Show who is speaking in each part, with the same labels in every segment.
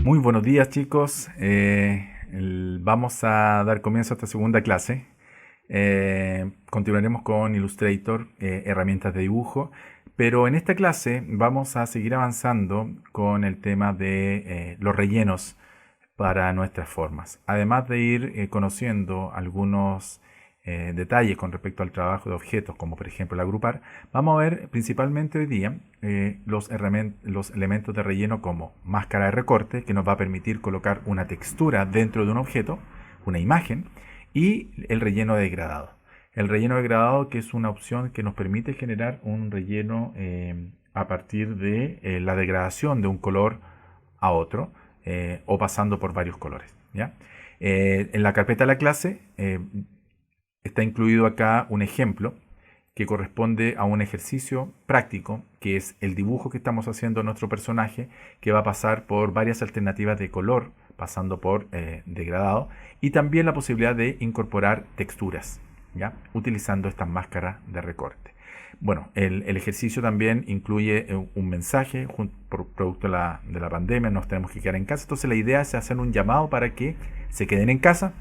Speaker 1: Muy buenos días, chicos. Vamos a dar comienzo a esta segunda clase. Continuaremos con Illustrator, herramientas de dibujo, pero en esta clase vamos a seguir avanzando con el tema de los rellenos para nuestras formas. Además de ir conociendo algunos detalles con respecto al trabajo de objetos, como por ejemplo el agrupar, vamos a ver principalmente hoy día los elementos de relleno como máscara de recorte, que nos va a permitir colocar una textura dentro de un objeto, una imagen, y el relleno degradado. El relleno degradado, que es una opción que nos permite generar un relleno a partir de la degradación de un color a otro, o pasando por varios colores, ¿ya? En la carpeta de la clase está incluido acá un ejemplo que corresponde a un ejercicio práctico, que es el dibujo que estamos haciendo de nuestro personaje, que va a pasar por varias alternativas de color, pasando por degradado, y también la posibilidad de incorporar texturas, ¿ya? Utilizando estas máscaras de recorte. Bueno, el ejercicio también incluye un mensaje por producto de la pandemia, nos tenemos que quedar en casa, entonces la idea es hacer un llamado para que se queden en casa.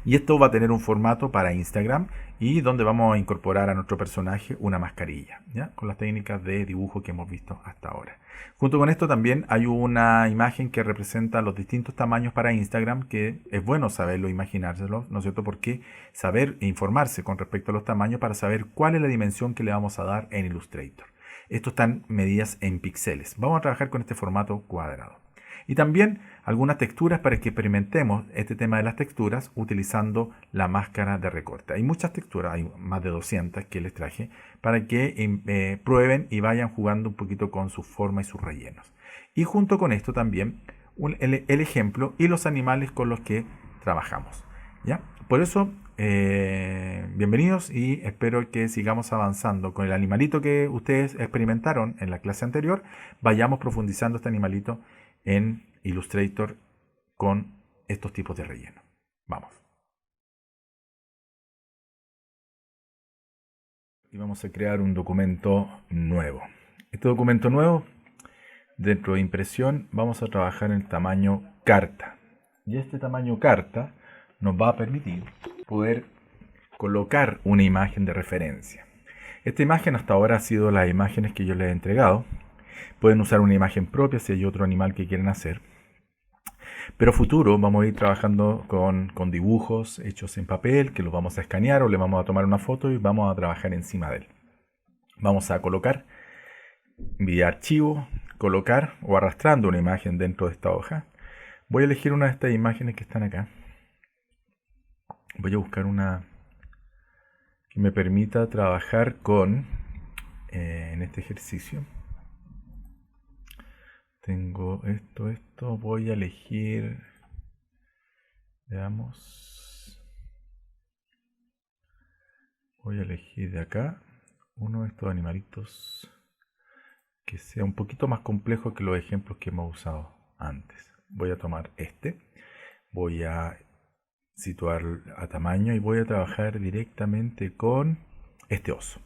Speaker 1: Y esto va a tener un formato para Instagram y donde vamos a incorporar a nuestro personaje una mascarilla, ¿ya? Con las técnicas de dibujo que hemos visto hasta ahora. Junto con esto también hay una imagen que representa los distintos tamaños para Instagram, que es bueno saberlo, imaginárselo, ¿no es cierto? Porque saber e informarse con respecto a los tamaños para saber cuál es la dimensión que le vamos a dar en Illustrator. Esto están medidas en píxeles. Vamos a trabajar con este formato cuadrado. Y también algunas texturas para que experimentemos este tema de las texturas utilizando la máscara de recorte. Hay muchas texturas, hay más de 200 que les traje, para que prueben y vayan jugando un poquito con su forma y sus rellenos. Y junto con esto también el ejemplo y los animales con los que trabajamos, ¿ya? Por eso, bienvenidos y espero que sigamos avanzando con el animalito que ustedes experimentaron en la clase anterior. Vayamos profundizando este animalito en Illustrator con estos tipos de relleno. Vamos. Y vamos a crear un documento nuevo. Este documento nuevo, dentro de impresión, vamos a trabajar en el tamaño carta. Y este tamaño carta nos va a permitir poder colocar una imagen de referencia. Esta imagen hasta ahora ha sido las imágenes que yo les he entregado. Pueden usar una imagen propia si hay otro animal que quieren hacer. Pero futuro vamos a ir trabajando con dibujos hechos en papel, que los vamos a escanear o le vamos a tomar una foto y vamos a trabajar encima de él. Vamos a colocar vía archivo, colocar o arrastrando una imagen dentro de esta hoja. Voy a elegir una de estas imágenes que están acá. Voy a buscar una que me permita trabajar con en este ejercicio. Tengo esto, voy a elegir, veamos, voy a elegir de acá uno de estos animalitos que sea un poquito más complejo que los ejemplos que hemos usado antes. Voy a tomar voy a situar a tamaño y voy a trabajar directamente con este oso.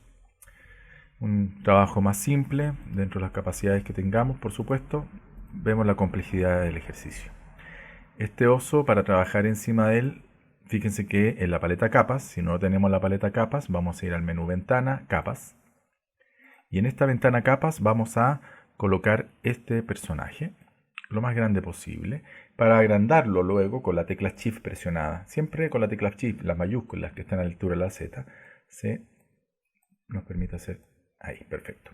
Speaker 1: Un trabajo más simple, dentro de las capacidades que tengamos, por supuesto, vemos la complejidad del ejercicio. Este oso, para trabajar encima de él, fíjense que en la paleta capas, si no tenemos la paleta capas, vamos a ir al menú ventana, capas. Y en esta ventana capas vamos a colocar este personaje lo más grande posible, para agrandarlo luego con la tecla Shift presionada. Siempre con la tecla Shift, las mayúsculas que están a la altura de la Z, nos permite hacer. Ahí, perfecto.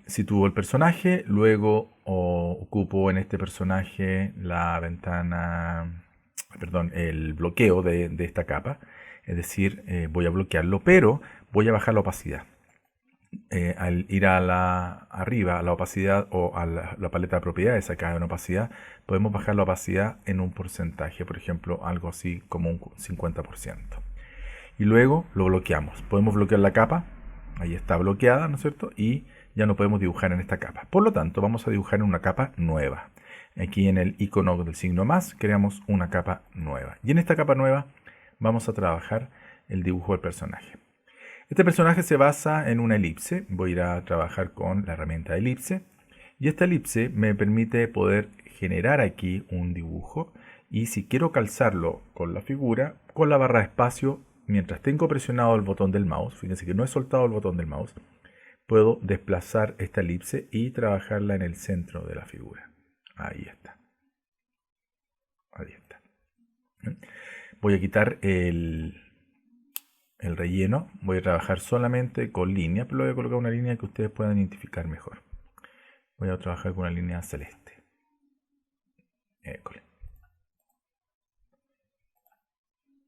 Speaker 1: Sitúo el personaje, luego ocupo en este personaje la ventana, perdón, el bloqueo de esta capa, es decir, voy a bloquearlo, pero voy a bajar la opacidad. Al ir arriba a la opacidad o a la paleta de propiedades, acá en opacidad, podemos bajar la opacidad en un porcentaje, por ejemplo, algo así como un 50%. Y luego lo bloqueamos. Podemos bloquear la capa. Ahí está bloqueada, ¿no es cierto? Y ya no podemos dibujar en esta capa. Por lo tanto, vamos a dibujar en una capa nueva. Aquí en el icono del signo más, creamos una capa nueva. Y en esta capa nueva vamos a trabajar el dibujo del personaje. Este personaje se basa en una elipse. Voy a ir a trabajar con la herramienta elipse. Y esta elipse me permite poder generar aquí un dibujo. Y si quiero calzarlo con la figura, con la barra de espacio, mientras tengo presionado el botón del mouse, fíjense que no he soltado el botón del mouse, puedo desplazar esta elipse y trabajarla en el centro de la figura. Ahí está. Ahí está. Voy a quitar el relleno. Voy a trabajar solamente con línea, pero le voy a colocar una línea que ustedes puedan identificar mejor. Voy a trabajar con una línea celeste. École.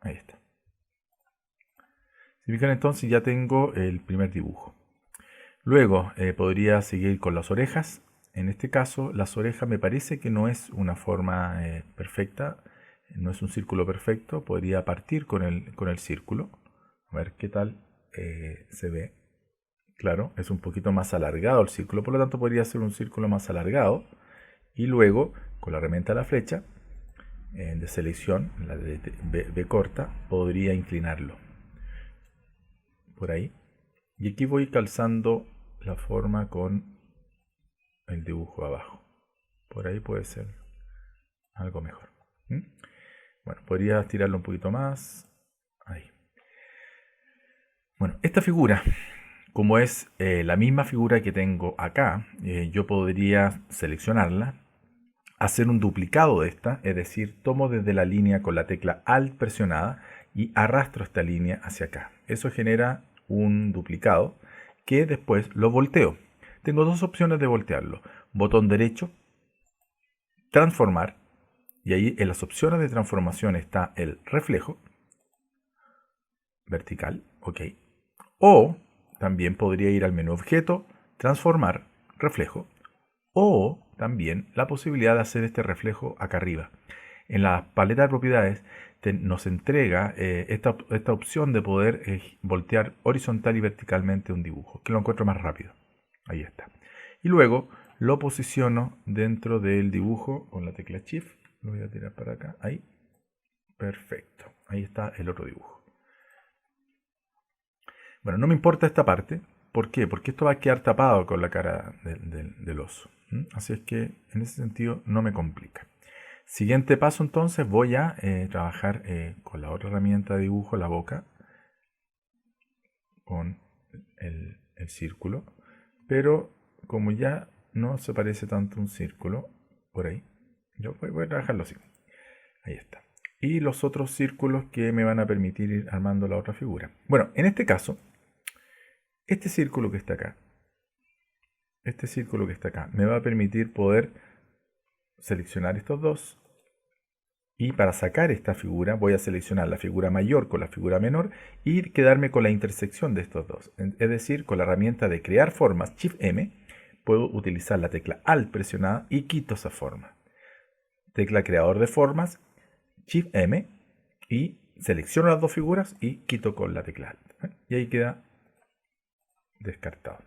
Speaker 1: Ahí está. Si fijan, entonces ya tengo el primer dibujo. Luego podría seguir con las orejas. En este caso, las orejas me parece que no es una forma perfecta, no es un círculo perfecto. Podría partir con el círculo. A ver qué tal se ve. Claro, es un poquito más alargado el círculo, por lo tanto podría ser un círculo más alargado. Y luego, con la herramienta de la flecha de selección, la de B corta, podría inclinarlo por ahí. Y aquí voy calzando la forma con el dibujo abajo. Por ahí puede ser algo mejor. Bueno, podría estirarlo un poquito más. Ahí. Bueno, esta figura, como es la misma figura que tengo acá, yo podría seleccionarla, hacer un duplicado de esta, es decir, tomo desde la línea con la tecla Alt presionada y arrastro esta línea hacia acá. Eso genera un duplicado que después lo volteo. Tengo dos opciones de voltearlo. Botón derecho, transformar, y ahí en las opciones de transformación está el reflejo vertical, ok. O también podría ir al menú objeto, transformar, reflejo, o también la posibilidad de hacer este reflejo acá arriba. En la paleta de propiedades nos entrega esta opción de poder voltear horizontal y verticalmente un dibujo, que lo encuentro más rápido. Ahí está. Y luego lo posiciono dentro del dibujo con la tecla Shift. Lo voy a tirar para acá. Ahí. Perfecto. Ahí está el otro dibujo. Bueno, no me importa esta parte. ¿Por qué? Porque esto va a quedar tapado con la cara del oso. Así es que en ese sentido no me complica. Siguiente paso, entonces voy a trabajar con la otra herramienta de dibujo, la boca, con el círculo. Pero como ya no se parece tanto a un círculo, por ahí, yo voy a trabajarlo así. Ahí está. Y los otros círculos que me van a permitir ir armando la otra figura. Bueno, en este caso, este círculo que está acá, me va a permitir poder seleccionar estos dos. Y para sacar esta figura voy a seleccionar la figura mayor con la figura menor y quedarme con la intersección de estos dos. Es decir, con la herramienta de crear formas, Shift M, puedo utilizar la tecla Alt presionada y quito esa forma. Tecla creador de formas, Shift M, y selecciono las dos figuras y quito con la tecla Alt. Y ahí queda descartado.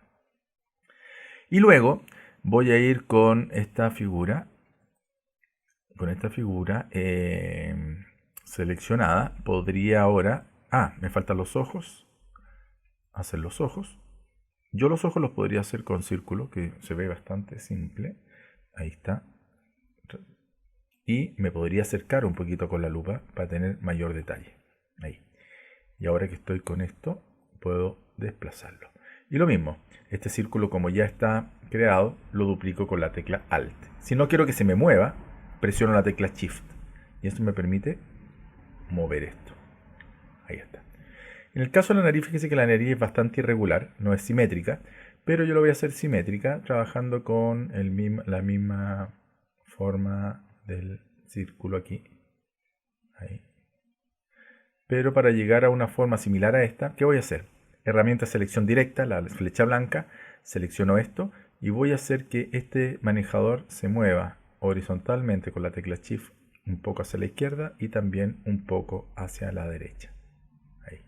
Speaker 1: Y luego voy a ir con esta figura. Seleccionada, podría ahora... me faltan los ojos. Hacer los ojos. Yo los ojos los podría hacer con círculo, que se ve bastante simple. Ahí está. Y me podría acercar un poquito con la lupa para tener mayor detalle. Ahí. Y ahora que estoy con esto, puedo desplazarlo. Y lo mismo, este círculo como ya está creado, lo duplico con la tecla Alt. Si no quiero que se me mueva, presiono la tecla Shift y esto me permite mover esto. Ahí está. En el caso de la nariz, fíjese que la nariz es bastante irregular, no es simétrica, pero yo lo voy a hacer simétrica trabajando con la misma forma del círculo aquí. Ahí. Pero para llegar a una forma similar a esta, ¿qué voy a hacer? Herramienta selección directa, la flecha blanca, selecciono esto y voy a hacer que este manejador se mueva horizontalmente con la tecla Shift un poco hacia la izquierda y también un poco hacia la derecha. Ahí.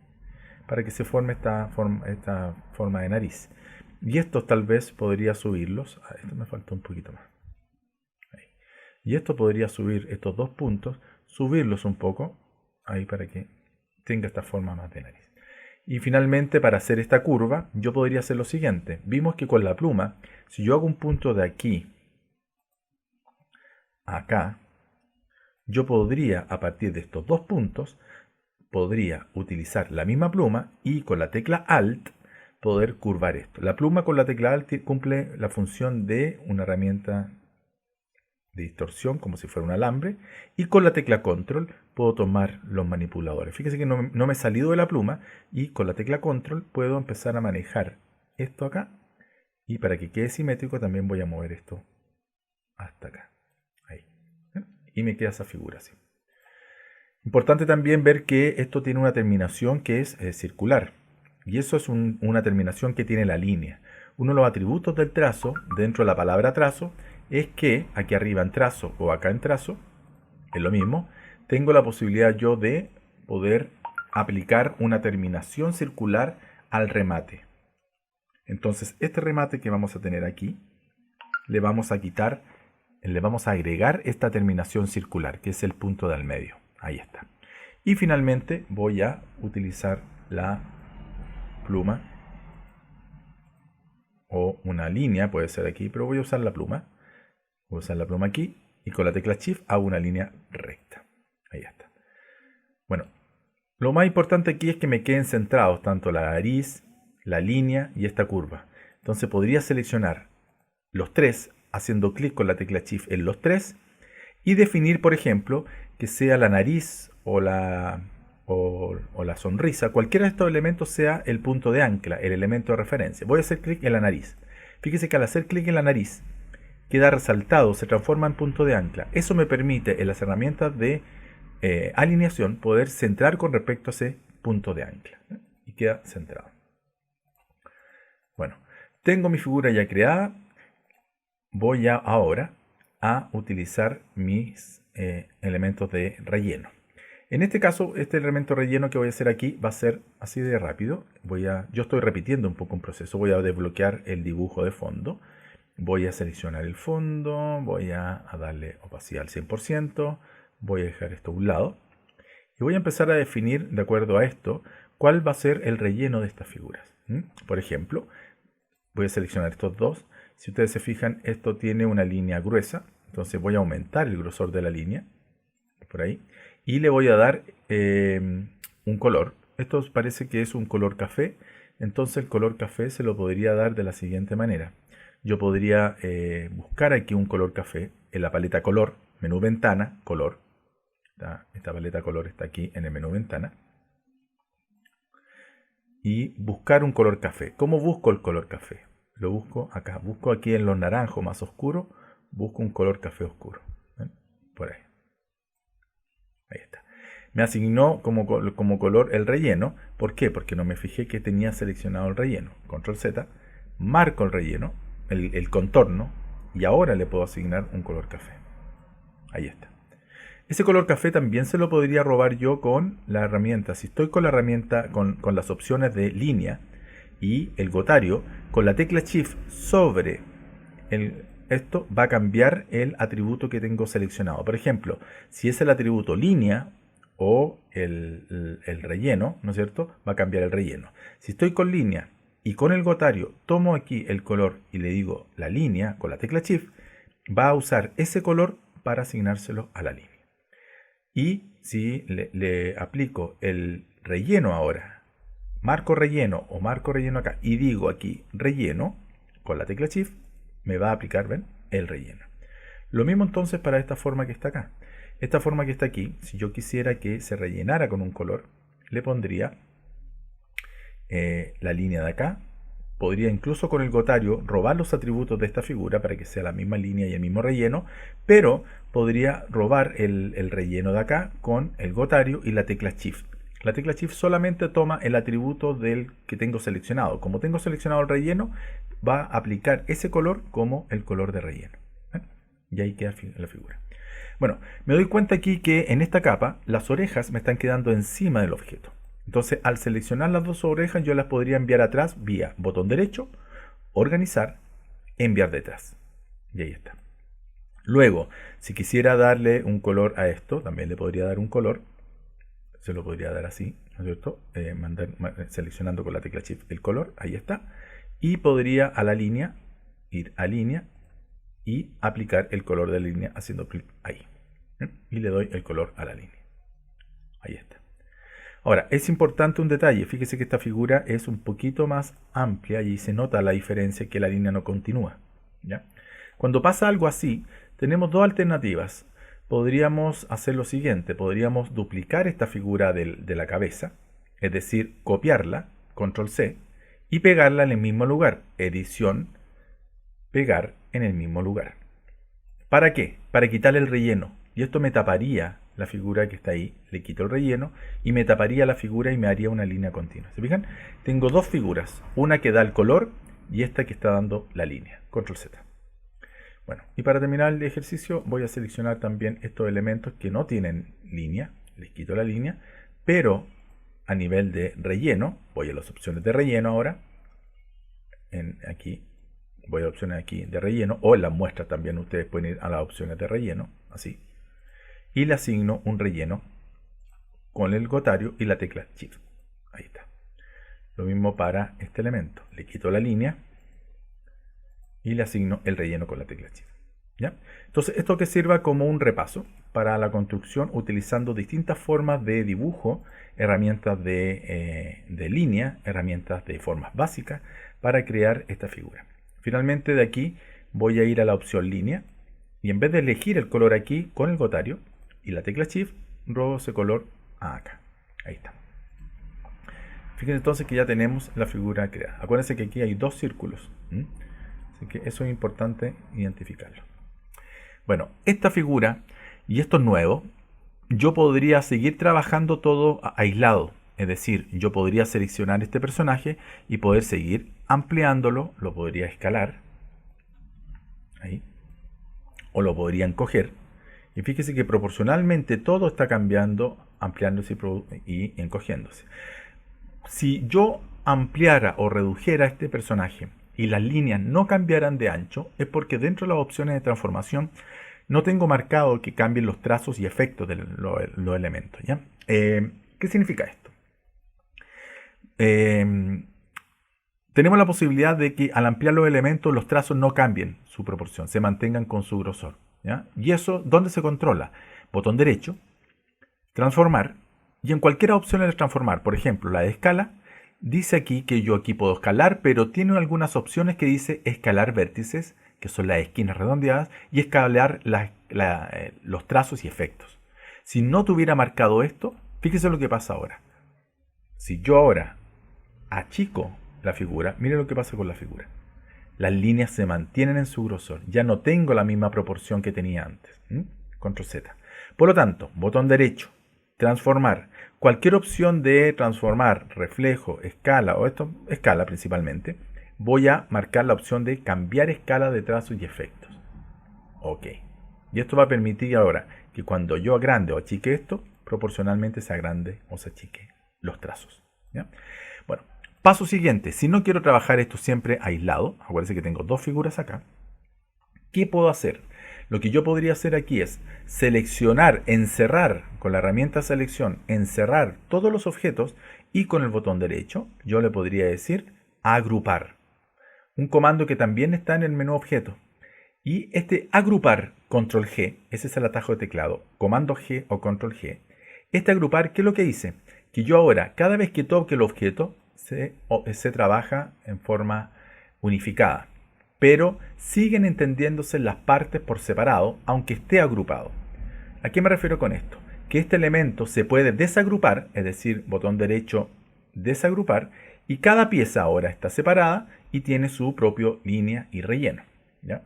Speaker 1: Para que se forme esta forma de nariz. Y estos tal vez podría subirlos. Esto me falta un poquito más. Ahí. Y esto podría subir estos dos puntos, subirlos un poco, ahí para que tenga esta forma más de nariz. Y finalmente, para hacer esta curva, yo podría hacer lo siguiente. Vimos que con la pluma, si yo hago un punto de aquí acá, yo podría, a partir de estos dos puntos, podría utilizar la misma pluma y con la tecla Alt poder curvar esto. La pluma con la tecla Alt cumple la función de una herramienta de distorsión, como si fuera un alambre, y con la tecla Control puedo tomar los manipuladores. Fíjese que no me he salido de la pluma y con la tecla Control puedo empezar a manejar esto acá, y para que quede simétrico también voy a mover esto hasta acá. Ahí. Y me queda esa figura así. Importante también ver que esto tiene una terminación que es circular. Y eso es una terminación que tiene la línea. Uno de los atributos del trazo, dentro de la palabra trazo, es que aquí arriba en trazo o acá en trazo, es lo mismo, tengo la posibilidad yo de poder aplicar una terminación circular al remate. Entonces, este remate que vamos a tener aquí, le vamos a quitar, le vamos a agregar esta terminación circular, que es el punto del medio. Ahí está. Y finalmente voy a utilizar la pluma o una línea, puede ser aquí, pero voy a usar la pluma. Voy a usar la pluma aquí y con la tecla Shift hago una línea recta. Ahí está. Bueno, lo más importante aquí es que me queden centrados tanto la nariz, la línea y esta curva. Entonces podría seleccionar los tres haciendo clic con la tecla Shift en los tres y definir, por ejemplo, que sea la nariz o la sonrisa, cualquiera de estos elementos sea el punto de ancla, el elemento de referencia. Voy a hacer clic en la nariz. Fíjese que al hacer clic en la nariz queda resaltado, se transforma en punto de ancla. Eso me permite en las herramientas de alineación poder centrar con respecto a ese punto de ancla. Y queda centrado. Bueno, tengo mi figura ya creada. Voy ahora a utilizar mis elementos de relleno. En este caso, este elemento relleno que voy a hacer aquí va a ser así de rápido. Yo estoy repitiendo un poco un proceso. Voy a desbloquear el dibujo de fondo. Voy a seleccionar el fondo. Voy a darle opacidad al 100%. Voy a dejar esto a un lado. Y voy a empezar a definir, de acuerdo a esto, cuál va a ser el relleno de estas figuras. Por ejemplo, voy a seleccionar estos dos. Si ustedes se fijan, esto tiene una línea gruesa. Entonces voy a aumentar el grosor de la línea. Por ahí. Y le voy a dar un color. Esto parece que es un color café. Entonces el color café se lo podría dar de la siguiente manera. Yo podría buscar aquí un color café en la paleta color, menú ventana, color. Esta paleta color está aquí en el menú ventana. Y buscar un color café. ¿Cómo busco el color café? Lo busco acá. Busco aquí en los naranjos más oscuros. Busco un color café oscuro. ¿Ven? Por ahí. Ahí está. Me asignó como color el relleno. ¿Por qué? Porque no me fijé que tenía seleccionado el relleno. Control Z. Marco el relleno, el contorno. Y ahora le puedo asignar un color café. Ahí está. Ese color café también se lo podría robar yo con la herramienta. Si estoy con la herramienta, con las opciones de línea y el gotario, con la tecla Shift sobre esto va a cambiar el atributo que tengo seleccionado. Por ejemplo, si es el atributo línea o el relleno, ¿no es cierto? Va a cambiar el relleno. Si estoy con línea y con el gotario tomo aquí el color y le digo la línea con la tecla Shift, va a usar ese color para asignárselo a la línea. Y si le aplico el relleno ahora, marco relleno o marco relleno acá y digo aquí relleno con la tecla Shift, me va a aplicar, ¿ven? El relleno. Lo mismo entonces para esta forma que está acá. Esta forma que está aquí, si yo quisiera que se rellenara con un color, le pondría la línea de acá. Podría incluso con el gotario robar los atributos de esta figura para que sea la misma línea y el mismo relleno, pero podría robar el relleno de acá con el gotario y la tecla Shift. La tecla Shift solamente toma el atributo del que tengo seleccionado. Como tengo seleccionado el relleno, va a aplicar ese color como el color de relleno. Y ahí queda la figura. Bueno, me doy cuenta aquí que en esta capa las orejas me están quedando encima del objeto. Entonces, al seleccionar las dos orejas, yo las podría enviar atrás vía botón derecho, organizar, enviar detrás. Y ahí está. Luego, si quisiera darle un color a esto, también le podría dar un color. Se lo podría dar así, ¿no es cierto? Seleccionando con la tecla Shift el color, ahí está. Y podría a la línea, ir a línea y aplicar el color de la línea haciendo clic ahí. Y le doy el color a la línea. Ahí está. Ahora, es importante un detalle. Fíjese que esta figura es un poquito más amplia y se nota la diferencia que la línea no continúa. ¿Ya? Cuando pasa algo así, tenemos dos alternativas. Podríamos hacer lo siguiente. Podríamos duplicar esta figura de la cabeza, es decir, copiarla, control C, y pegarla en el mismo lugar. Edición, pegar en el mismo lugar. ¿Para qué? Para quitarle el relleno. Y esto me taparía la figura que está ahí. Le quito el relleno y me taparía la figura y me haría una línea continua. ¿Se fijan? Tengo dos figuras. Una que da el color y esta que está dando la línea. Control Z. Bueno, y para terminar el ejercicio voy a seleccionar también estos elementos que no tienen línea. Les quito la línea. Pero a nivel de relleno, voy a las opciones de relleno ahora. Aquí. Voy a opciones aquí de relleno, o en las muestras también ustedes pueden ir a las opciones de relleno, así. Y le asigno un relleno con el gotario y la tecla Shift. Ahí está. Lo mismo para este elemento. Le quito la línea y le asigno el relleno con la tecla Shift. ¿Ya? Entonces, esto que sirva como un repaso para la construcción utilizando distintas formas de dibujo, herramientas de línea, herramientas de formas básicas para crear esta figura. Finalmente de aquí voy a ir a la opción línea y en vez de elegir el color aquí con el gotario y la tecla Shift, robo ese color acá. Ahí está. Fíjense entonces que ya tenemos la figura creada. Acuérdense que aquí hay dos círculos. Así que eso es importante identificarlo. Bueno, esta figura, y esto es nuevo, yo podría seguir trabajando todo aislado. Es decir, yo podría seleccionar este personaje y poder seguir ampliándolo, lo podría escalar, ahí, o lo podría encoger. Y fíjese que proporcionalmente todo está cambiando, ampliándose y encogiéndose. Si yo ampliara o redujera este personaje y las líneas no cambiaran de ancho, es porque dentro de las opciones de transformación no tengo marcado que cambien los trazos y efectos de los elementos. ¿Ya? ¿Qué significa esto? Tenemos la posibilidad de que al ampliar los elementos los trazos no cambien su proporción, se mantengan con su grosor. ¿Ya? Y eso, ¿dónde se controla? Botón derecho, transformar, y en cualquiera opción de transformar, por ejemplo, la de escala, dice aquí que yo aquí puedo escalar, pero tiene algunas opciones que dice escalar vértices, que son las esquinas redondeadas, y escalar los trazos y efectos. Si no tuviera marcado esto, fíjese lo que pasa ahora. Si yo ahora achico la figura, miren lo que pasa con la figura. Las líneas se mantienen en su grosor. Ya no tengo la misma proporción que tenía antes. Control Z. Por lo tanto, botón derecho, transformar. Cualquier opción de transformar, reflejo, escala, o esto, escala principalmente, voy a marcar la opción de cambiar escala de trazos y efectos. Ok. Y esto va a permitir ahora que cuando yo agrande o achique esto, proporcionalmente se agrande o se achique los trazos. ¿Ya? Bueno, paso siguiente. Si no quiero trabajar esto siempre aislado, acuérdense que tengo dos figuras acá, ¿qué puedo hacer? Lo que yo podría hacer aquí es seleccionar, encerrar con la herramienta selección, encerrar todos los objetos y con el botón derecho yo le podría decir agrupar. Un comando que también está en el menú objeto. Y este agrupar, control G, ese es el atajo de teclado, comando G o control G. Este agrupar, ¿qué es lo que dice? Que yo ahora, cada vez que toque el objeto, se trabaja en forma unificada. Pero siguen entendiéndose las partes por separado, aunque esté agrupado. ¿A qué me refiero con esto? Que este elemento se puede desagrupar, es decir, botón derecho, desagrupar, y cada pieza ahora está separada y tiene su propia línea y relleno. ¿Ya?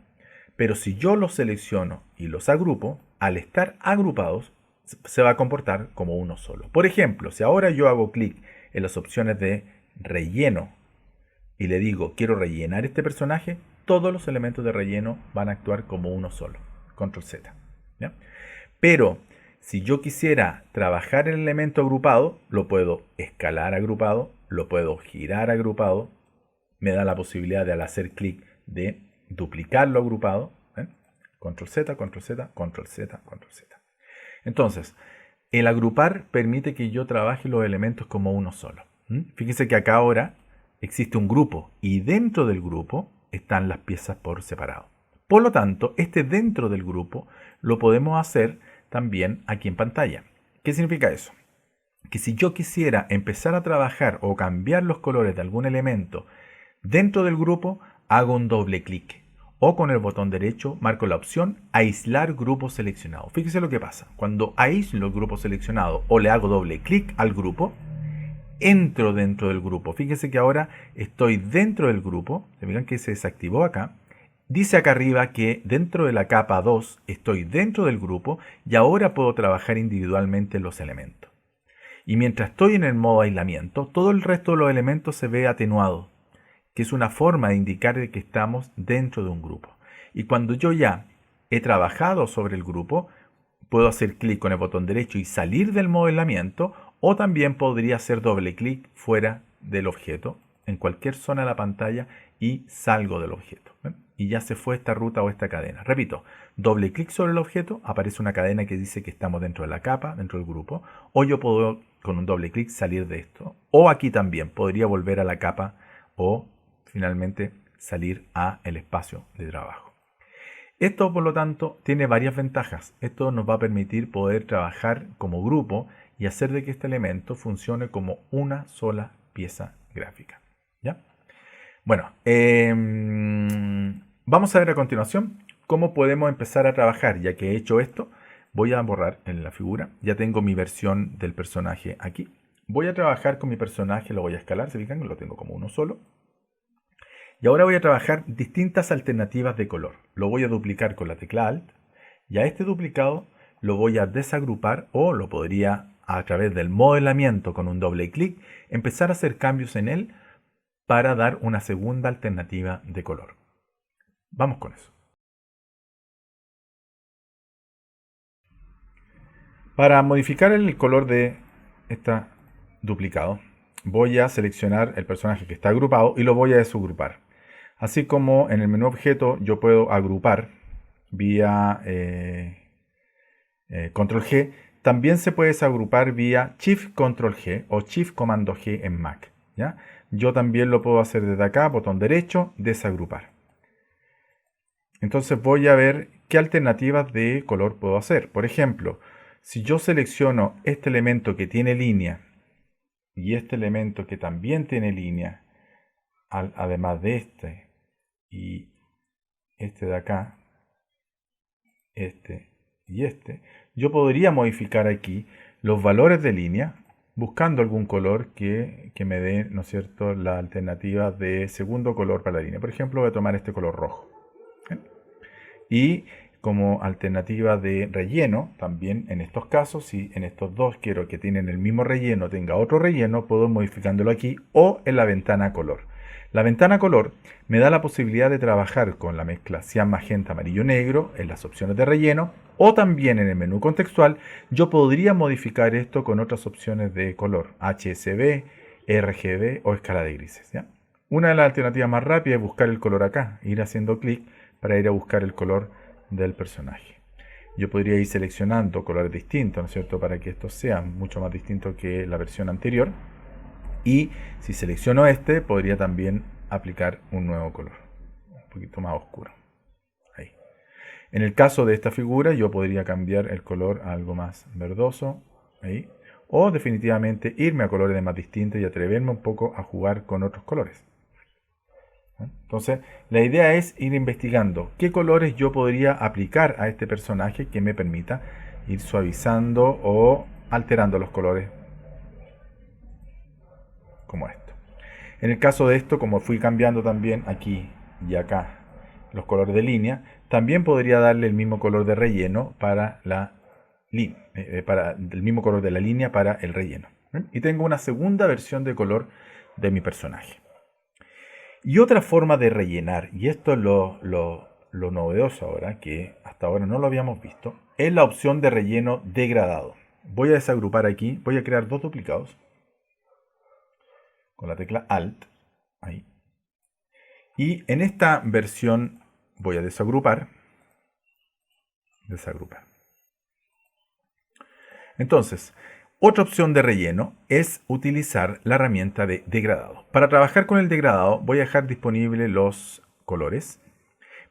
Speaker 1: Pero si yo los selecciono y los agrupo, al estar agrupados, se va a comportar como uno solo. Por ejemplo, si ahora yo hago clic en las opciones de relleno y le digo quiero rellenar este personaje, todos los elementos de relleno van a actuar como uno solo. Control Z. ¿Ya? Pero si yo quisiera trabajar el elemento agrupado, lo puedo escalar agrupado, lo puedo girar agrupado. Me da la posibilidad de al hacer clic de duplicarlo agrupado. Control Z, Control Z, Control Z, Control Z. Entonces, el agrupar permite que yo trabaje los elementos como uno solo. Fíjense que acá ahora existe un grupo y dentro del grupo están las piezas por separado. Por lo tanto, este dentro del grupo lo podemos hacer también aquí en pantalla. ¿Qué significa eso? Que si yo quisiera empezar a trabajar o cambiar los colores de algún elemento dentro del grupo, hago un doble clic. O con el botón derecho marco la opción aislar grupo seleccionado. Fíjese lo que pasa. Cuando aíslo el grupo seleccionado o le hago doble clic al grupo, entro dentro del grupo. Fíjese que ahora estoy dentro del grupo. Se fijan que se desactivó acá. Dice acá arriba que dentro de la capa 2 estoy dentro del grupo y ahora puedo trabajar individualmente los elementos. Y mientras estoy en el modo aislamiento, todo el resto de los elementos se ve atenuado, que es una forma de indicar de que estamos dentro de un grupo. Y cuando yo ya he trabajado sobre el grupo, puedo hacer clic con el botón derecho y salir del modo aislamiento, o también podría hacer doble clic fuera del objeto, en cualquier zona de la pantalla, y salgo del objeto. ¿Ven? Y ya se fue esta ruta o esta cadena. Repito, doble clic sobre el objeto, aparece una cadena que dice que estamos dentro de la capa, dentro del grupo, o yo puedo con un doble clic salir de esto. O aquí también podría volver a la capa o finalmente salir a el espacio de trabajo. Esto, por lo tanto, tiene varias ventajas. Esto nos va a permitir poder trabajar como grupo y hacer de que este elemento funcione como una sola pieza gráfica. ¿Ya? Bueno, vamos a ver a continuación cómo podemos empezar a trabajar. Ya que he hecho esto, voy a borrar en la figura. Ya tengo mi versión del personaje aquí. Voy a trabajar con mi personaje, lo voy a escalar, se fijan, lo tengo como uno solo. Y ahora voy a trabajar distintas alternativas de color. Lo voy a duplicar con la tecla Alt. Y a este duplicado lo voy a desagrupar o lo podría, a través del modelamiento con un doble clic, empezar a hacer cambios en él para dar una segunda alternativa de color. Vamos con eso. Para modificar el color de este duplicado, voy a seleccionar el personaje que está agrupado y lo voy a desagrupar. Así como en el menú objeto yo puedo agrupar vía Control G, también se puede desagrupar vía Shift Control G o Shift Comando G en Mac. ¿Ya? Yo también lo puedo hacer desde acá, botón derecho, desagrupar. Entonces voy a ver qué alternativas de color puedo hacer. Por ejemplo, si yo selecciono este elemento que tiene línea y este elemento que también tiene línea, además de este y este de acá, este y este, yo podría modificar aquí los valores de línea buscando algún color que me dé, ¿no es cierto?, la alternativa de segundo color para la línea. Por ejemplo, voy a tomar este color rojo. ¿Bien? Y como alternativa de relleno, también en estos casos, si en estos dos quiero que tienen el mismo relleno, tenga otro relleno, puedo ir modificándolo aquí o en la ventana color. La ventana color me da la posibilidad de trabajar con la mezcla cian, magenta, amarillo, negro en las opciones de relleno o también en el menú contextual. Yo podría modificar esto con otras opciones de color, HSB, RGB o escala de grises. ¿Ya? Una de las alternativas más rápidas es buscar el color acá, ir haciendo clic para ir a buscar el color del personaje. Yo podría ir seleccionando colores distintos, ¿no es cierto?, para que estos sean mucho más distintos que la versión anterior. Y si selecciono este, podría también aplicar un nuevo color, un poquito más oscuro. Ahí. En el caso de esta figura, yo podría cambiar el color a algo más verdoso. Ahí. O definitivamente irme a colores más distintos y atreverme un poco a jugar con otros colores. Entonces, la idea es ir investigando qué colores yo podría aplicar a este personaje que me permita ir suavizando o alterando los colores como esto. En el caso de esto, como fui cambiando también aquí y acá los colores de línea, también podría darle el mismo color de relleno para el mismo color de la línea para el relleno. Y tengo una segunda versión de color de mi personaje. Y otra forma de rellenar, y esto es lo novedoso ahora, que hasta ahora no lo habíamos visto, es la opción de relleno degradado. Voy a desagrupar aquí, voy a crear dos duplicados con la tecla Alt, ahí. Y en esta versión voy a desagrupar. Entonces, otra opción de relleno es utilizar la herramienta de degradado. Para trabajar con el degradado voy a dejar disponibles los colores.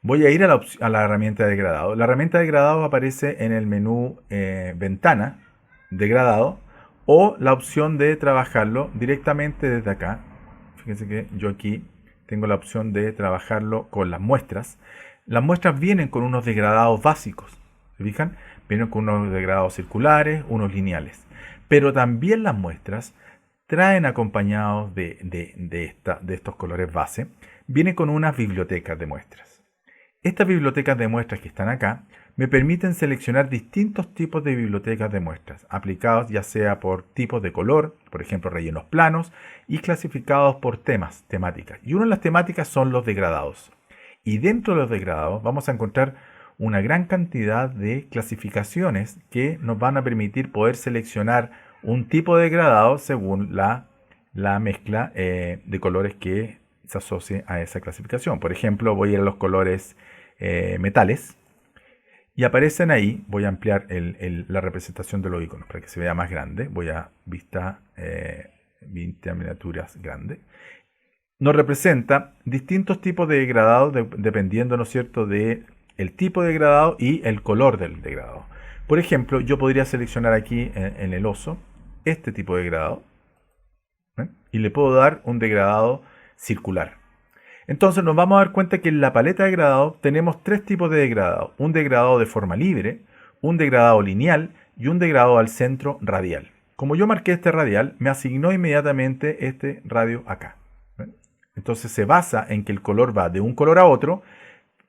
Speaker 1: voy a ir a la herramienta de degradado. La herramienta de degradado aparece en el menú Ventana, Degradado, o la opción de trabajarlo directamente desde acá. Fíjense que yo aquí tengo la opción de trabajarlo con las muestras. Las muestras vienen con unos degradados básicos. ¿Se fijan? Vienen con unos degradados circulares, unos lineales. Pero también las muestras traen acompañados de estos colores base, vienen con unas bibliotecas de muestras. Estas bibliotecas de muestras que están acá me permiten seleccionar distintos tipos de bibliotecas de muestras, aplicados ya sea por tipos de color, por ejemplo rellenos planos, y clasificados por temáticas. Y una de las temáticas son los degradados. Y dentro de los degradados vamos a encontrar una gran cantidad de clasificaciones que nos van a permitir poder seleccionar un tipo de degradado según la mezcla de colores que se asocie a esa clasificación. Por ejemplo, voy a ir a los colores metales y aparecen ahí. Voy a ampliar la representación de los iconos para que se vea más grande. Voy a vista miniaturas grande. Nos representa distintos tipos de degradado dependiendo, ¿no es cierto?, de el tipo de degradado y el color del degradado. Por ejemplo, yo podría seleccionar aquí en el oso este tipo de degradado, y le puedo dar un degradado circular. Entonces nos vamos a dar cuenta que en la paleta de degradado tenemos tres tipos de degradado: un degradado de forma libre, un degradado lineal y un degradado al centro radial. Como yo marqué este radial, me asignó inmediatamente este radio acá. Entonces se basa en que el color va de un color a otro,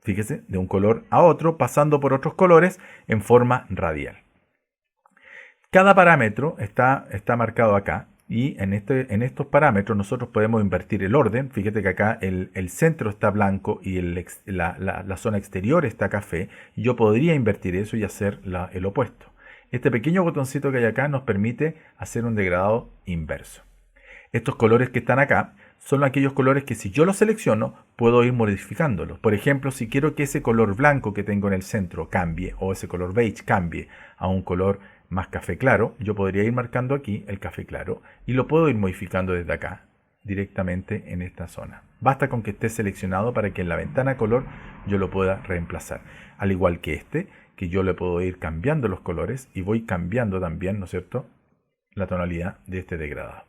Speaker 1: fíjese, de un color a otro, pasando por otros colores en forma radial. Cada parámetro está marcado acá, y en estos parámetros nosotros podemos invertir el orden. Fíjate que acá el centro está blanco y la zona exterior está café. Y yo podría invertir eso y hacer el opuesto. Este pequeño botoncito que hay acá nos permite hacer un degradado inverso. Estos colores que están acá son aquellos colores que si yo los selecciono puedo ir modificándolos. Por ejemplo, si quiero que ese color blanco que tengo en el centro cambie, o ese color beige cambie a un color más café claro, yo podría ir marcando aquí el café claro y lo puedo ir modificando desde acá directamente en esta zona. Basta con que esté seleccionado para que en la ventana color yo lo pueda reemplazar. Al igual que que yo le puedo ir cambiando los colores y voy cambiando también, ¿no es cierto?, la tonalidad de este degradado.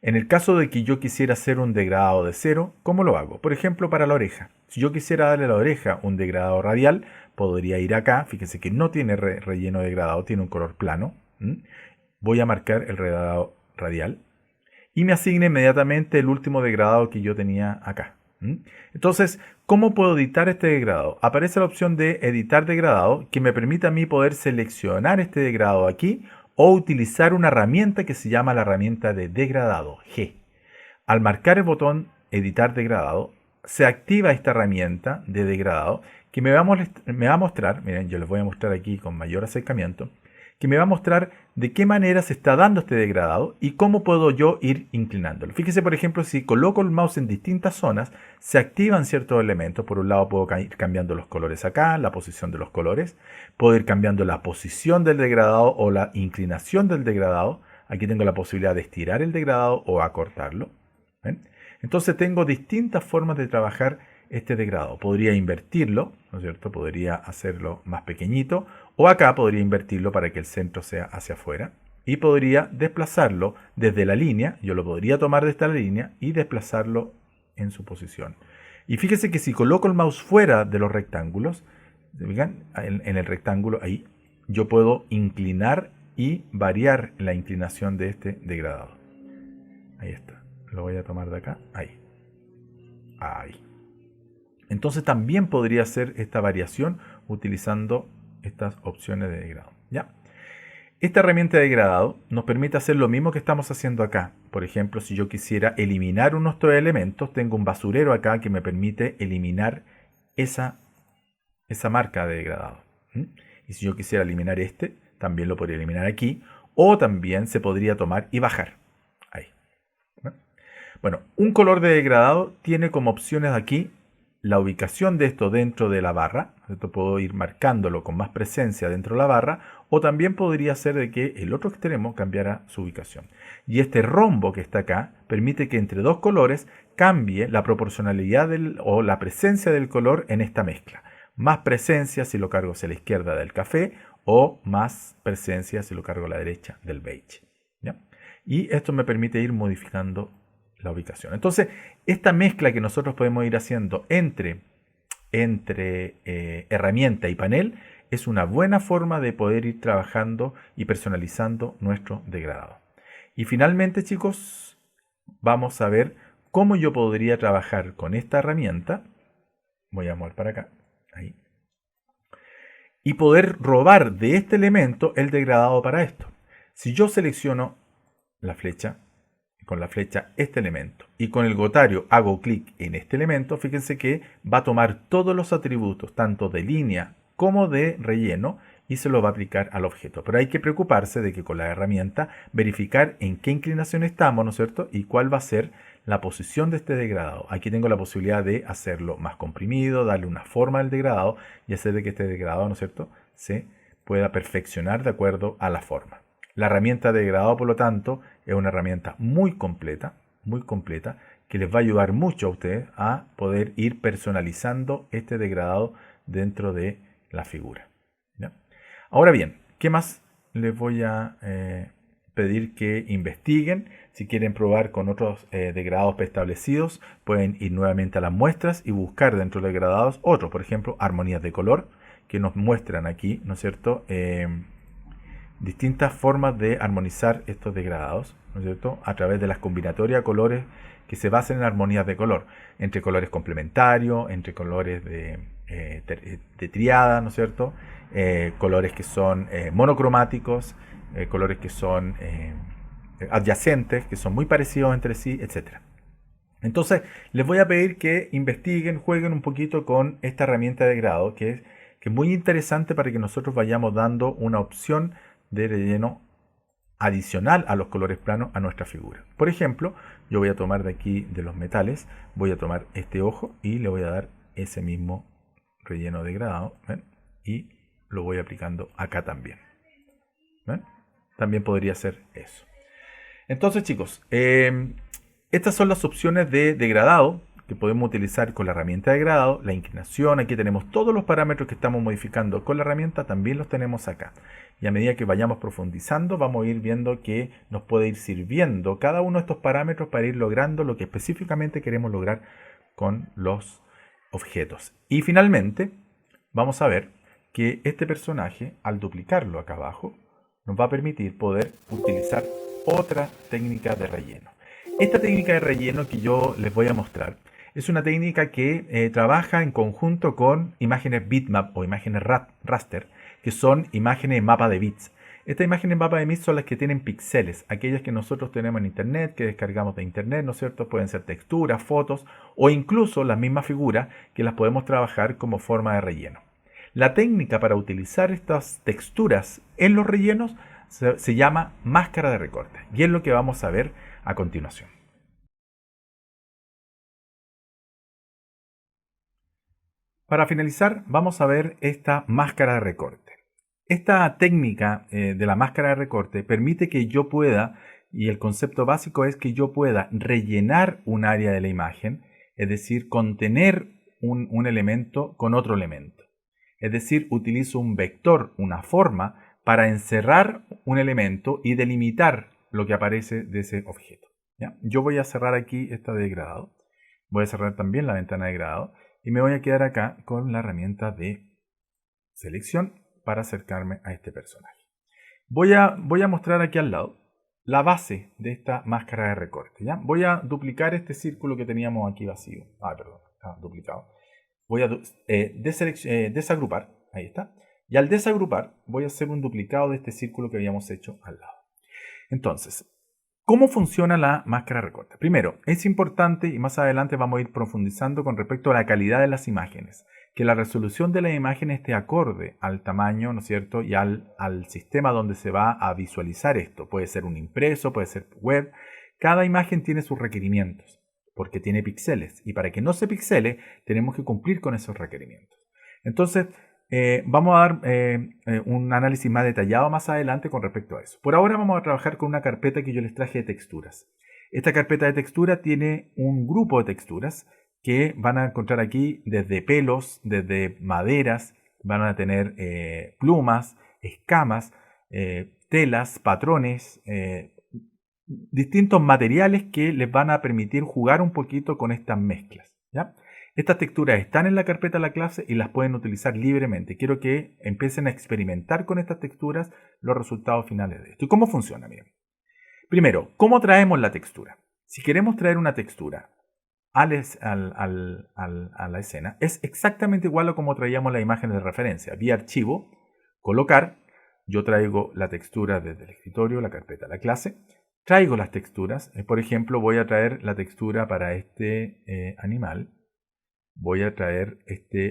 Speaker 1: En el caso de que yo quisiera hacer un degradado de cero, ¿cómo lo hago? Por ejemplo, para la oreja. Si yo quisiera darle a la oreja un degradado radial, podría ir acá. Fíjense que no tiene relleno de degradado, tiene un color plano. Voy a marcar el degradado radial y me asigna inmediatamente el último degradado que yo tenía acá. Entonces, ¿cómo puedo editar este degradado? Aparece la opción de editar degradado, que me permite a mí poder seleccionar este degradado aquí o utilizar una herramienta que se llama la herramienta de degradado, G. Al marcar el botón editar degradado, se activa esta herramienta de degradado que me va a mostrar, miren, yo les voy a mostrar aquí con mayor acercamiento, que me va a mostrar de qué manera se está dando este degradado y cómo puedo yo ir inclinándolo. Fíjese, por ejemplo, si coloco el mouse en distintas zonas, se activan ciertos elementos. Por un lado puedo ir cambiando los colores acá, la posición de los colores. Puedo ir cambiando la posición del degradado o la inclinación del degradado. Aquí tengo la posibilidad de estirar el degradado o acortarlo. ¿Ven? Entonces tengo distintas formas de trabajar este degradado. Podría invertirlo, ¿no es cierto? Podría hacerlo más pequeñito, o acá podría invertirlo para que el centro sea hacia afuera, y podría desplazarlo desde la línea. Yo lo podría tomar desde la línea y desplazarlo en su posición. Y fíjese que si coloco el mouse fuera de los rectángulos, ¿ven? En el rectángulo ahí, yo puedo inclinar y variar la inclinación de este degradado. Ahí está. Lo voy a tomar de acá. Ahí. Ahí. Entonces también podría hacer esta variación utilizando estas opciones de degradado. ¿Ya? Esta herramienta de degradado nos permite hacer lo mismo que estamos haciendo acá. Por ejemplo, si yo quisiera eliminar unos de estos elementos, tengo un basurero acá que me permite eliminar esa marca de degradado. Y si yo quisiera eliminar también lo podría eliminar aquí. O también se podría tomar y bajar. Ahí. Bueno, un color de degradado tiene como opciones aquí la ubicación de esto dentro de la barra. Esto puedo ir marcándolo con más presencia dentro de la barra, o también podría ser de que el otro extremo cambiara su ubicación. Y este rombo que está acá permite que entre dos colores cambie la proporcionalidad o la presencia del color en esta mezcla. Más presencia si lo cargo hacia la izquierda del café o más presencia si lo cargo a la derecha del beige. ¿Ya? Y esto me permite ir modificando la ubicación. Entonces, esta mezcla que nosotros podemos ir haciendo entre herramienta y panel es una buena forma de poder ir trabajando y personalizando nuestro degradado. Y finalmente, chicos, vamos a ver cómo yo podría trabajar con esta herramienta. Voy a mover para acá. Ahí. Y poder robar de este elemento el degradado para esto. Si yo selecciono la flecha, con la flecha este elemento y con el gotario hago clic en este elemento, fíjense que va a tomar todos los atributos, tanto de línea como de relleno, y se lo va a aplicar al objeto. Pero hay que preocuparse de que con la herramienta verificar en qué inclinación estamos, ¿no es cierto? Y cuál va a ser la posición de este degradado. Aquí tengo la posibilidad de hacerlo más comprimido, darle una forma al degradado y hacer de que este degradado, ¿no es cierto?, se pueda perfeccionar de acuerdo a la forma. La herramienta de degradado, por lo tanto, es una herramienta muy completa, que les va a ayudar mucho a ustedes a poder ir personalizando este degradado dentro de la figura. ¿Ya? Ahora bien, ¿qué más les voy a pedir que investiguen? Si quieren probar con otros degradados preestablecidos, pueden ir nuevamente a las muestras y buscar dentro de los degradados otros, por ejemplo, armonías de color, que nos muestran aquí, ¿no es cierto?, distintas formas de armonizar estos degradados, ¿no es cierto?, a través de las combinatorias de colores que se basan en armonías de color, entre colores complementarios, entre colores de triada, ¿no es cierto?, colores que son monocromáticos, colores que son adyacentes, que son muy parecidos entre sí, etc. Entonces, les voy a pedir que investiguen, jueguen un poquito con esta herramienta de degradado, que es muy interesante para que nosotros vayamos dando una opción de relleno adicional a los colores planos a nuestra figura. Por ejemplo, yo voy a tomar de aquí de los metales, voy a tomar este ojo y le voy a dar ese mismo relleno degradado, ¿ven? Y lo voy aplicando acá también. ¿Ven? También podría ser eso. Entonces, chicos, estas son las opciones de degradado que podemos utilizar con la herramienta de degradado. La inclinación, aquí tenemos todos los parámetros que estamos modificando con la herramienta, también los tenemos acá. Y a medida que vayamos profundizando, vamos a ir viendo que nos puede ir sirviendo cada uno de estos parámetros para ir logrando lo que específicamente queremos lograr con los objetos. Y finalmente, vamos a ver que este personaje, al duplicarlo acá abajo, nos va a permitir poder utilizar otra técnica de relleno. Esta técnica de relleno que yo les voy a mostrar es una técnica que trabaja en conjunto con imágenes bitmap o imágenes raster, que son imágenes mapa de bits. Estas imágenes mapa de bits son las que tienen píxeles, aquellas que nosotros tenemos en internet, que descargamos de internet, ¿no es cierto? Pueden ser texturas, fotos o incluso las mismas figuras que las podemos trabajar como forma de relleno. La técnica para utilizar estas texturas en los rellenos se llama máscara de recorte y es lo que vamos a ver a continuación. Para finalizar, vamos a ver esta máscara de recorte. Esta técnica de la máscara de recorte permite que yo pueda, y el concepto básico es que yo pueda rellenar un área de la imagen, es decir, contener un elemento con otro elemento. Es decir, utilizo un vector, una forma, para encerrar un elemento y delimitar lo que aparece de ese objeto. ¿Ya? Yo voy a cerrar aquí esta de degradado. Voy a cerrar también la ventana de degradado. Y me voy a quedar acá con la herramienta de selección para acercarme a este personaje. Voy a mostrar aquí al lado la base de esta máscara de recorte. ¿Ya? Voy a duplicar este círculo que teníamos aquí vacío. Perdón, está duplicado. Voy a desagrupar. Ahí está. Y al desagrupar voy a hacer un duplicado de este círculo que habíamos hecho al lado. Entonces, ¿cómo funciona la máscara de recorte? Primero, es importante, y más adelante vamos a ir profundizando con respecto a la calidad de las imágenes, que la resolución de la imagen esté acorde al tamaño, ¿no es cierto?, y al sistema donde se va a visualizar esto. Puede ser un impreso, puede ser web. Cada imagen tiene sus requerimientos, porque tiene píxeles, y para que no se pixele, tenemos que cumplir con esos requerimientos. Entonces, Vamos a dar un análisis más detallado más adelante con respecto a eso. Por ahora vamos a trabajar con una carpeta que yo les traje de texturas. Esta carpeta de textura tiene un grupo de texturas que van a encontrar aquí desde pelos, desde maderas, van a tener plumas, escamas, telas, patrones, distintos materiales que les van a permitir jugar un poquito con estas mezclas, ¿ya? Estas texturas están en la carpeta de la clase y las pueden utilizar libremente. Quiero que empiecen a experimentar con estas texturas los resultados finales de esto. ¿Y cómo funciona? Miren. Primero, ¿cómo traemos la textura? Si queremos traer una textura a la escena, es exactamente igual a como traíamos la imagen de referencia. Vía archivo, colocar, yo traigo la textura desde el escritorio, la carpeta de la clase, traigo las texturas, por ejemplo, voy a traer la textura para este animal. Voy a traer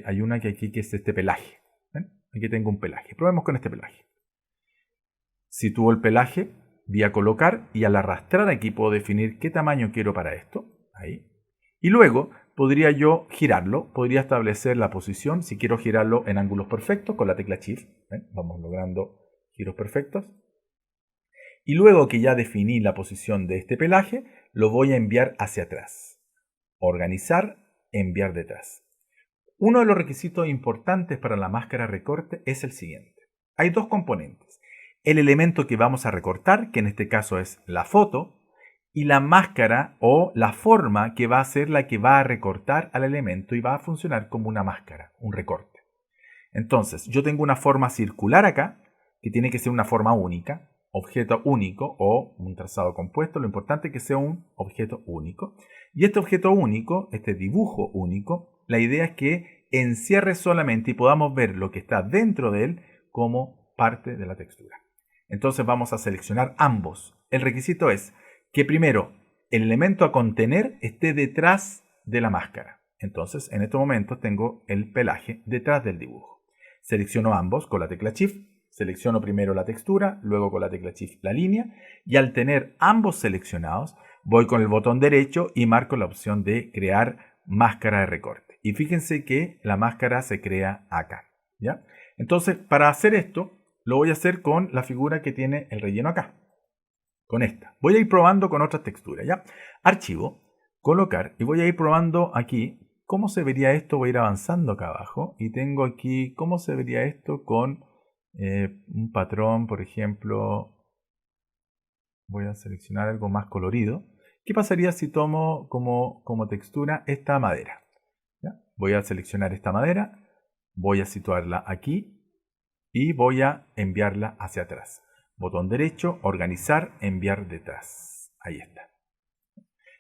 Speaker 1: hay una que aquí que es este pelaje. ¿Ven? Aquí tengo un pelaje. Probemos con este pelaje. Sitúo el pelaje, voy a colocar y al arrastrar aquí puedo definir qué tamaño quiero para esto. Ahí. Y luego podría yo girarlo, podría establecer la posición, si quiero girarlo en ángulos perfectos con la tecla Shift. ¿Ven? Vamos logrando giros perfectos. Y luego que ya definí la posición de este pelaje, lo voy a enviar hacia atrás. Organizar, enviar detrás. Uno de los requisitos importantes para la máscara recorte es el siguiente. Hay dos componentes. El elemento que vamos a recortar, que en este caso es la foto, y la máscara o la forma que va a ser la que va a recortar al elemento y va a funcionar como una máscara, un recorte. Entonces, yo tengo una forma circular acá, que tiene que ser una forma única, objeto único o un trazado compuesto, lo importante es que sea un objeto único. Y este objeto único, este dibujo único, la idea es que encierre solamente y podamos ver lo que está dentro de él como parte de la textura. Entonces vamos a seleccionar ambos. El requisito es que primero el elemento a contener esté detrás de la máscara. Entonces en estos momentos tengo el pelaje detrás del dibujo. Selecciono ambos con la tecla Shift. Selecciono primero la textura, luego con la tecla Shift la línea y al tener ambos seleccionados voy con el botón derecho y marco la opción de crear máscara de recorte. Y fíjense que la máscara se crea acá, ¿ya? Entonces para hacer esto lo voy a hacer con la figura que tiene el relleno acá, con esta. Voy a ir probando con otras texturas, ¿ya? Archivo, colocar y voy a ir probando aquí cómo se vería esto. Voy a ir avanzando acá abajo y tengo aquí cómo se vería esto con un patrón, por ejemplo. Voy a seleccionar algo más colorido. ¿Qué pasaría si tomo como textura esta madera? ¿Ya? Voy a seleccionar esta madera, voy a situarla aquí y voy a enviarla hacia atrás. Botón derecho, organizar, enviar detrás. Ahí está.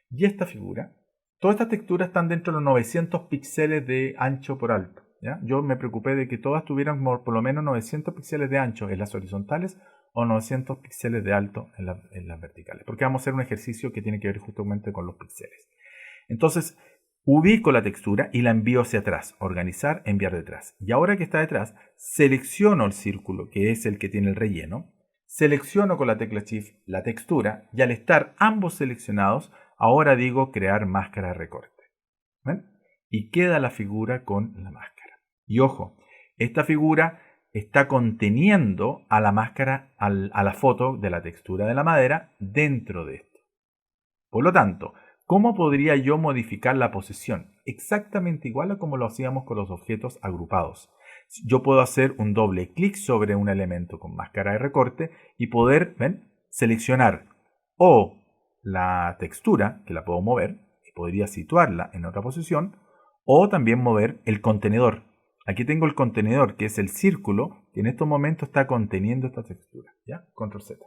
Speaker 1: Y esta figura, todas estas texturas están dentro de los 900 píxeles de ancho por alto. ¿Ya? Yo me preocupé de que todas tuvieran por lo menos 900 píxeles de ancho en las horizontales o 900 píxeles de alto en las verticales. Porque vamos a hacer un ejercicio que tiene que ver justamente con los píxeles. Entonces, ubico la textura y la envío hacia atrás. Organizar, enviar detrás. Y ahora que está detrás, selecciono el círculo, que es el que tiene el relleno. Selecciono con la tecla Shift la textura y al estar ambos seleccionados, ahora digo crear máscara de recorte. ¿Ven? Y queda la figura con la máscara. Y ojo, esta figura está conteniendo a la máscara, a la foto de la textura de la madera dentro de esto. Por lo tanto, ¿cómo podría yo modificar la posición? Exactamente igual a como lo hacíamos con los objetos agrupados. Yo puedo hacer un doble clic sobre un elemento con máscara de recorte y poder, ¿ven?, seleccionar o la textura, que la puedo mover, y podría situarla en otra posición, o también mover el contenedor. Aquí tengo el contenedor, que es el círculo, que en estos momentos está conteniendo esta textura. ¿Ya? Control Z.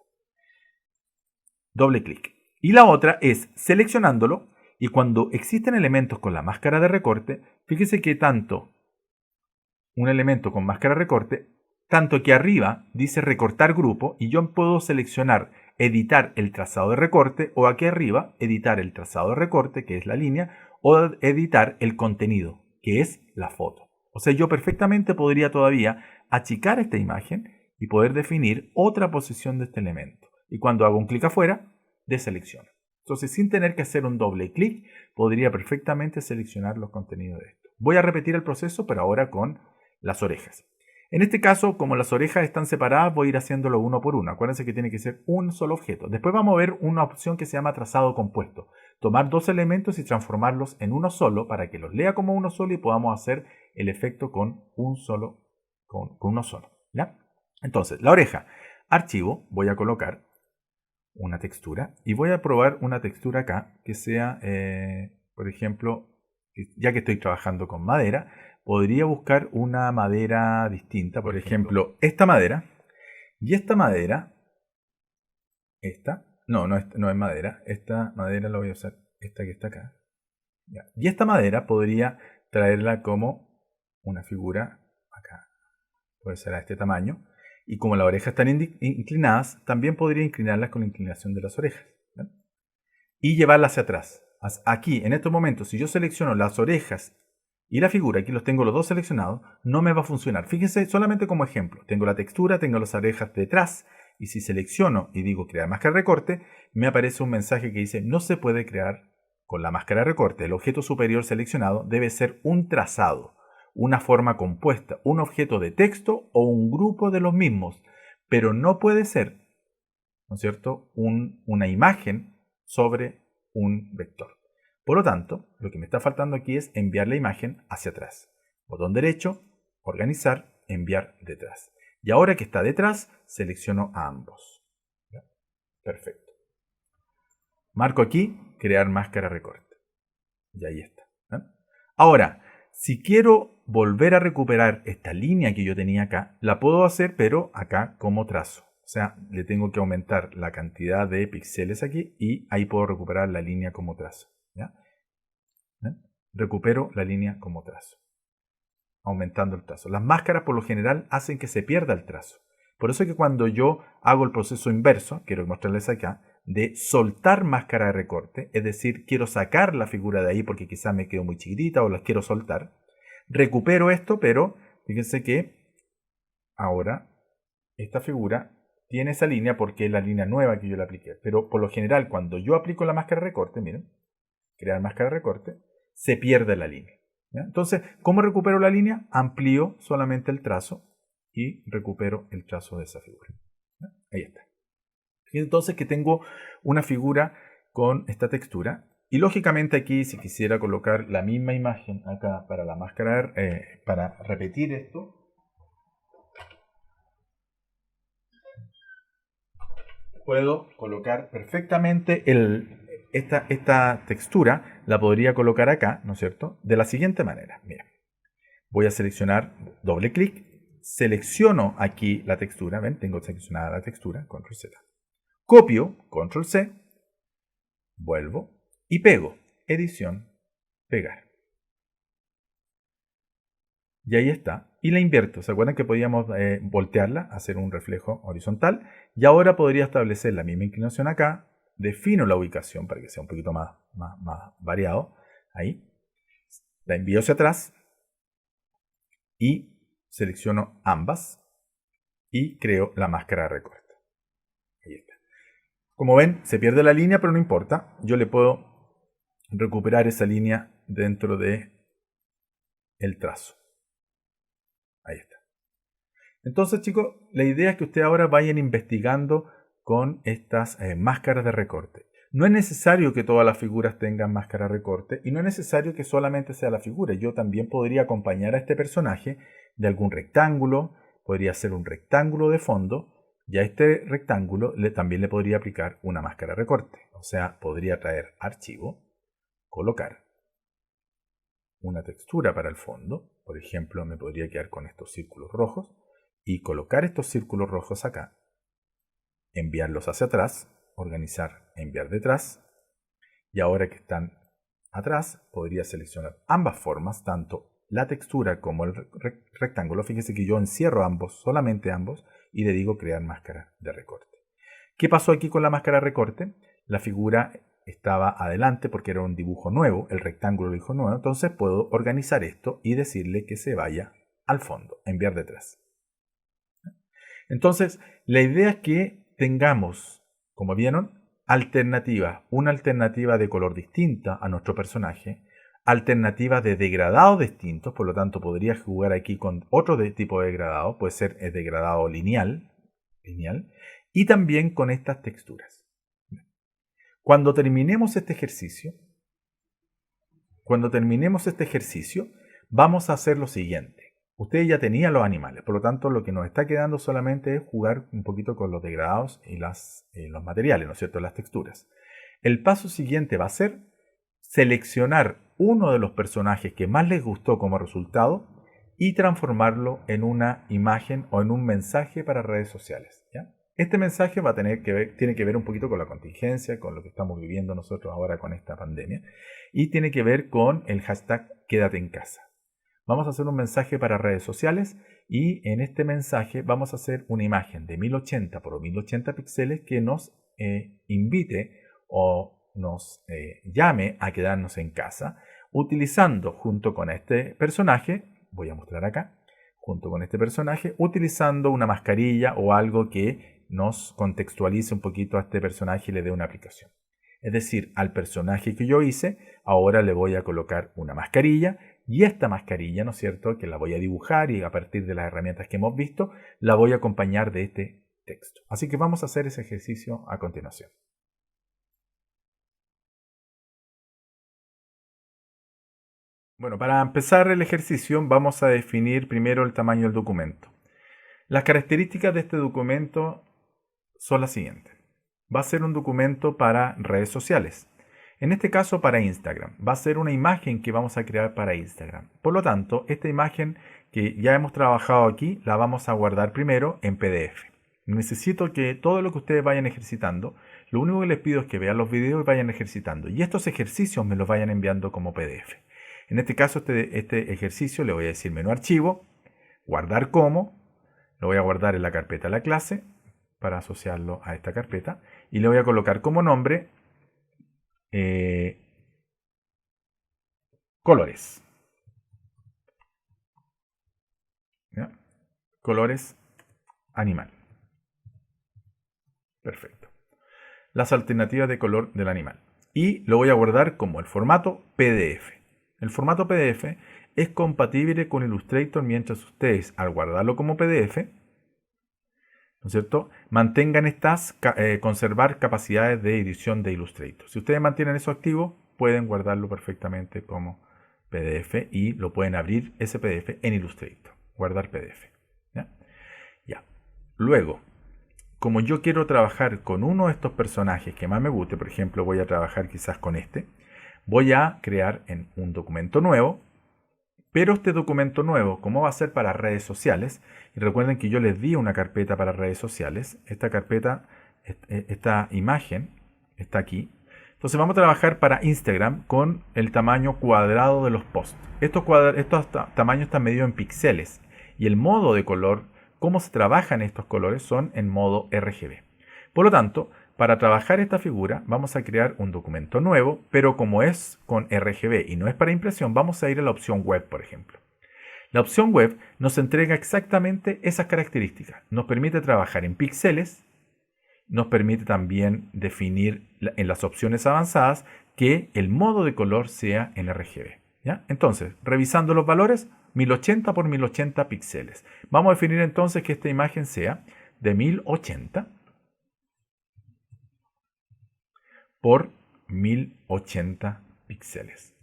Speaker 1: Doble clic. Y la otra es seleccionándolo, y cuando existen elementos con la máscara de recorte, fíjese que tanto un elemento con máscara de recorte, tanto que arriba dice recortar grupo, y yo puedo seleccionar editar el trazado de recorte, o aquí arriba editar el trazado de recorte, que es la línea, o editar el contenido, que es la foto. O sea, yo perfectamente podría todavía achicar esta imagen y poder definir otra posición de este elemento. Y cuando hago un clic afuera, deselecciono. Entonces, sin tener que hacer un doble clic, podría perfectamente seleccionar los contenidos de esto. Voy a repetir el proceso, pero ahora con las orejas. En este caso, como las orejas están separadas, voy a ir haciéndolo uno por uno. Acuérdense que tiene que ser un solo objeto. Después vamos a ver una opción que se llama trazado compuesto. Tomar dos elementos y transformarlos en uno solo para que los lea como uno solo y podamos hacer el efecto con uno solo. ¿Ya? Entonces, la oreja. Archivo, voy a colocar una textura y voy a probar una textura acá que sea, por ejemplo, ya que estoy trabajando con madera, podría buscar una madera distinta, por ejemplo, esta madera y esta madera, no es madera, esta madera la voy a usar, esta que está acá. Ya. Y esta madera podría traerla como una figura acá, puede ser a este tamaño. Y como las orejas están inclinadas, también podría inclinarlas con la inclinación de las orejas. ¿Ven? Y llevarlas hacia atrás. Aquí, en estos momentos, si yo selecciono las orejas y la figura, aquí los tengo los dos seleccionados, no me va a funcionar. Fíjense, solamente como ejemplo, tengo la textura, tengo las orejas detrás, y si selecciono y digo crear máscara de recorte, me aparece un mensaje que dice no se puede crear con la máscara de recorte. El objeto superior seleccionado debe ser un trazado, una forma compuesta, un objeto de texto o un grupo de los mismos, pero no puede ser, ¿no es cierto?, una imagen sobre un vector. Por lo tanto, lo que me está faltando aquí es enviar la imagen hacia atrás. Botón derecho, organizar, enviar detrás. Y ahora que está detrás, selecciono a ambos. ¿Ya? Perfecto. Marco aquí, crear máscara recorte. Y ahí está. ¿Ya? Ahora, si quiero volver a recuperar esta línea que yo tenía acá, la puedo hacer, pero acá como trazo. O sea, le tengo que aumentar la cantidad de píxeles aquí y ahí puedo recuperar la línea como trazo. ¿Ya? ¿Ven? Recupero la línea como trazo, aumentando el trazo. Las máscaras por lo general hacen que se pierda el trazo. Por eso es que cuando yo hago el proceso inverso, quiero mostrarles acá, de soltar máscara de recorte, es decir, quiero sacar la figura de ahí porque quizá me quedó muy chiquitita o las quiero soltar, recupero esto, pero fíjense que ahora esta figura tiene esa línea porque es la línea nueva que yo le apliqué. Pero por lo general, cuando yo aplico la máscara de recorte, miren, crear máscara de recorte, se pierde la línea. ¿Ya? Entonces, ¿cómo recupero la línea? Amplío solamente el trazo y recupero el trazo de esa figura. ¿Ya? Ahí está. Entonces que tengo una figura con esta textura. Y lógicamente aquí, si quisiera colocar la misma imagen acá para la máscara, para repetir esto, puedo colocar perfectamente esta textura, la podría colocar acá, ¿no es cierto? De la siguiente manera. Mira, voy a seleccionar, doble clic, selecciono aquí la textura, ¿ven? Tengo seleccionada la textura, control Z. Copio, control C, vuelvo y pego, edición, pegar. Y ahí está. Y la invierto. ¿Se acuerdan que podíamos voltearla, hacer un reflejo horizontal? Y ahora podría establecer la misma inclinación acá. Defino la ubicación para que sea un poquito más variado. Ahí. La envío hacia atrás. Y selecciono ambas. Y creo la máscara de recorte. Ahí está. Como ven, se pierde la línea, pero no importa. Yo le puedo recuperar esa línea dentro de el trazo. Ahí está. Entonces, chicos, la idea es que ustedes ahora vayan investigando con estas máscaras de recorte. No es necesario que todas las figuras tengan máscara de recorte y no es necesario que solamente sea la figura. Yo también podría acompañar a este personaje de algún rectángulo, podría ser un rectángulo de fondo y a este rectángulo también le podría aplicar una máscara de recorte. O sea, podría traer archivo, colocar una textura para el fondo. Por ejemplo, me podría quedar con estos círculos rojos y colocar estos círculos rojos acá, enviarlos hacia atrás, organizar, enviar detrás, y ahora que están atrás, podría seleccionar ambas formas, tanto la textura como el rectángulo. Fíjense que yo encierro ambos, solamente ambos, y le digo crear máscara de recorte. ¿Qué pasó aquí con la máscara de recorte? La figura estaba adelante porque era un dibujo nuevo, el rectángulo lo dijo nuevo, entonces puedo organizar esto y decirle que se vaya al fondo, enviar detrás. Entonces, la idea es que tengamos, como vieron, alternativas, una alternativa de color distinta a nuestro personaje, alternativas de degradado distintos, por lo tanto podrías jugar aquí con otro tipo de degradado, puede ser el degradado lineal, y también con estas texturas. Cuando terminemos este ejercicio, vamos a hacer lo siguiente. Ustedes ya tenían los animales, por lo tanto lo que nos está quedando solamente es jugar un poquito con los degradados y los materiales, ¿no es cierto?, las texturas. El paso siguiente va a ser seleccionar uno de los personajes que más les gustó como resultado y transformarlo en una imagen o en un mensaje para redes sociales, ¿ya? Este mensaje tiene que ver un poquito con la contingencia, con lo que estamos viviendo nosotros ahora con esta pandemia, y tiene que ver con el hashtag Quédate en casa. Vamos a hacer un mensaje para redes sociales y en este mensaje vamos a hacer una imagen de 1080 por 1080 píxeles que nos invite o nos llame a quedarnos en casa utilizando junto con este personaje, voy a mostrar acá, junto con este personaje, utilizando una mascarilla o algo que nos contextualice un poquito a este personaje y le dé una aplicación. Es decir, al personaje que yo hice, ahora le voy a colocar una mascarilla y esta mascarilla, ¿no es cierto?, que la voy a dibujar y a partir de las herramientas que hemos visto, la voy a acompañar de este texto. Así que vamos a hacer ese ejercicio a continuación. Bueno, para empezar el ejercicio vamos a definir primero el tamaño del documento. Las características de este documento son las siguientes. Va a ser un documento para redes sociales. En este caso para Instagram. Va a ser una imagen que vamos a crear para Instagram. Por lo tanto, esta imagen que ya hemos trabajado aquí la vamos a guardar primero en PDF. Necesito que todo lo que ustedes vayan ejercitando, lo único que les pido es que vean los videos y vayan ejercitando. Y estos ejercicios me los vayan enviando como PDF. En este caso, este ejercicio le voy a decir menú archivo, guardar como, lo voy a guardar en la carpeta de la clase para asociarlo a esta carpeta y le voy a colocar como nombre colores. ¿Ya? Colores animal. Perfecto. Las alternativas de color del animal. Y lo voy a guardar como el formato PDF. El formato PDF es compatible con Illustrator mientras ustedes, al guardarlo como PDF, ¿no es cierto?, mantengan conservar capacidades de edición de Illustrator. Si ustedes mantienen eso activo, pueden guardarlo perfectamente como PDF y lo pueden abrir ese PDF en Illustrator. Guardar PDF. ¿Ya? Ya. Luego, como yo quiero trabajar con uno de estos personajes que más me guste, por ejemplo, voy a trabajar quizás con este, voy a crear en un documento nuevo, pero este documento nuevo, como va a ser para redes sociales, y recuerden que yo les di una carpeta para redes sociales, esta carpeta, esta imagen está aquí. Entonces vamos a trabajar para Instagram con el tamaño cuadrado de los posts. Estos tamaños están medidos en píxeles y el modo de color, cómo se trabajan estos colores, son en modo RGB. Por lo tanto, para trabajar esta figura vamos a crear un documento nuevo, pero como es con RGB y no es para impresión, vamos a ir a la opción web, por ejemplo. La opción web nos entrega exactamente esas características. Nos permite trabajar en píxeles, nos permite también definir en las opciones avanzadas que el modo de color sea en RGB. ¿Ya? Entonces, revisando los valores, 1080 por 1080 píxeles. Vamos a definir entonces que esta imagen sea de 1080 por 1080 píxeles.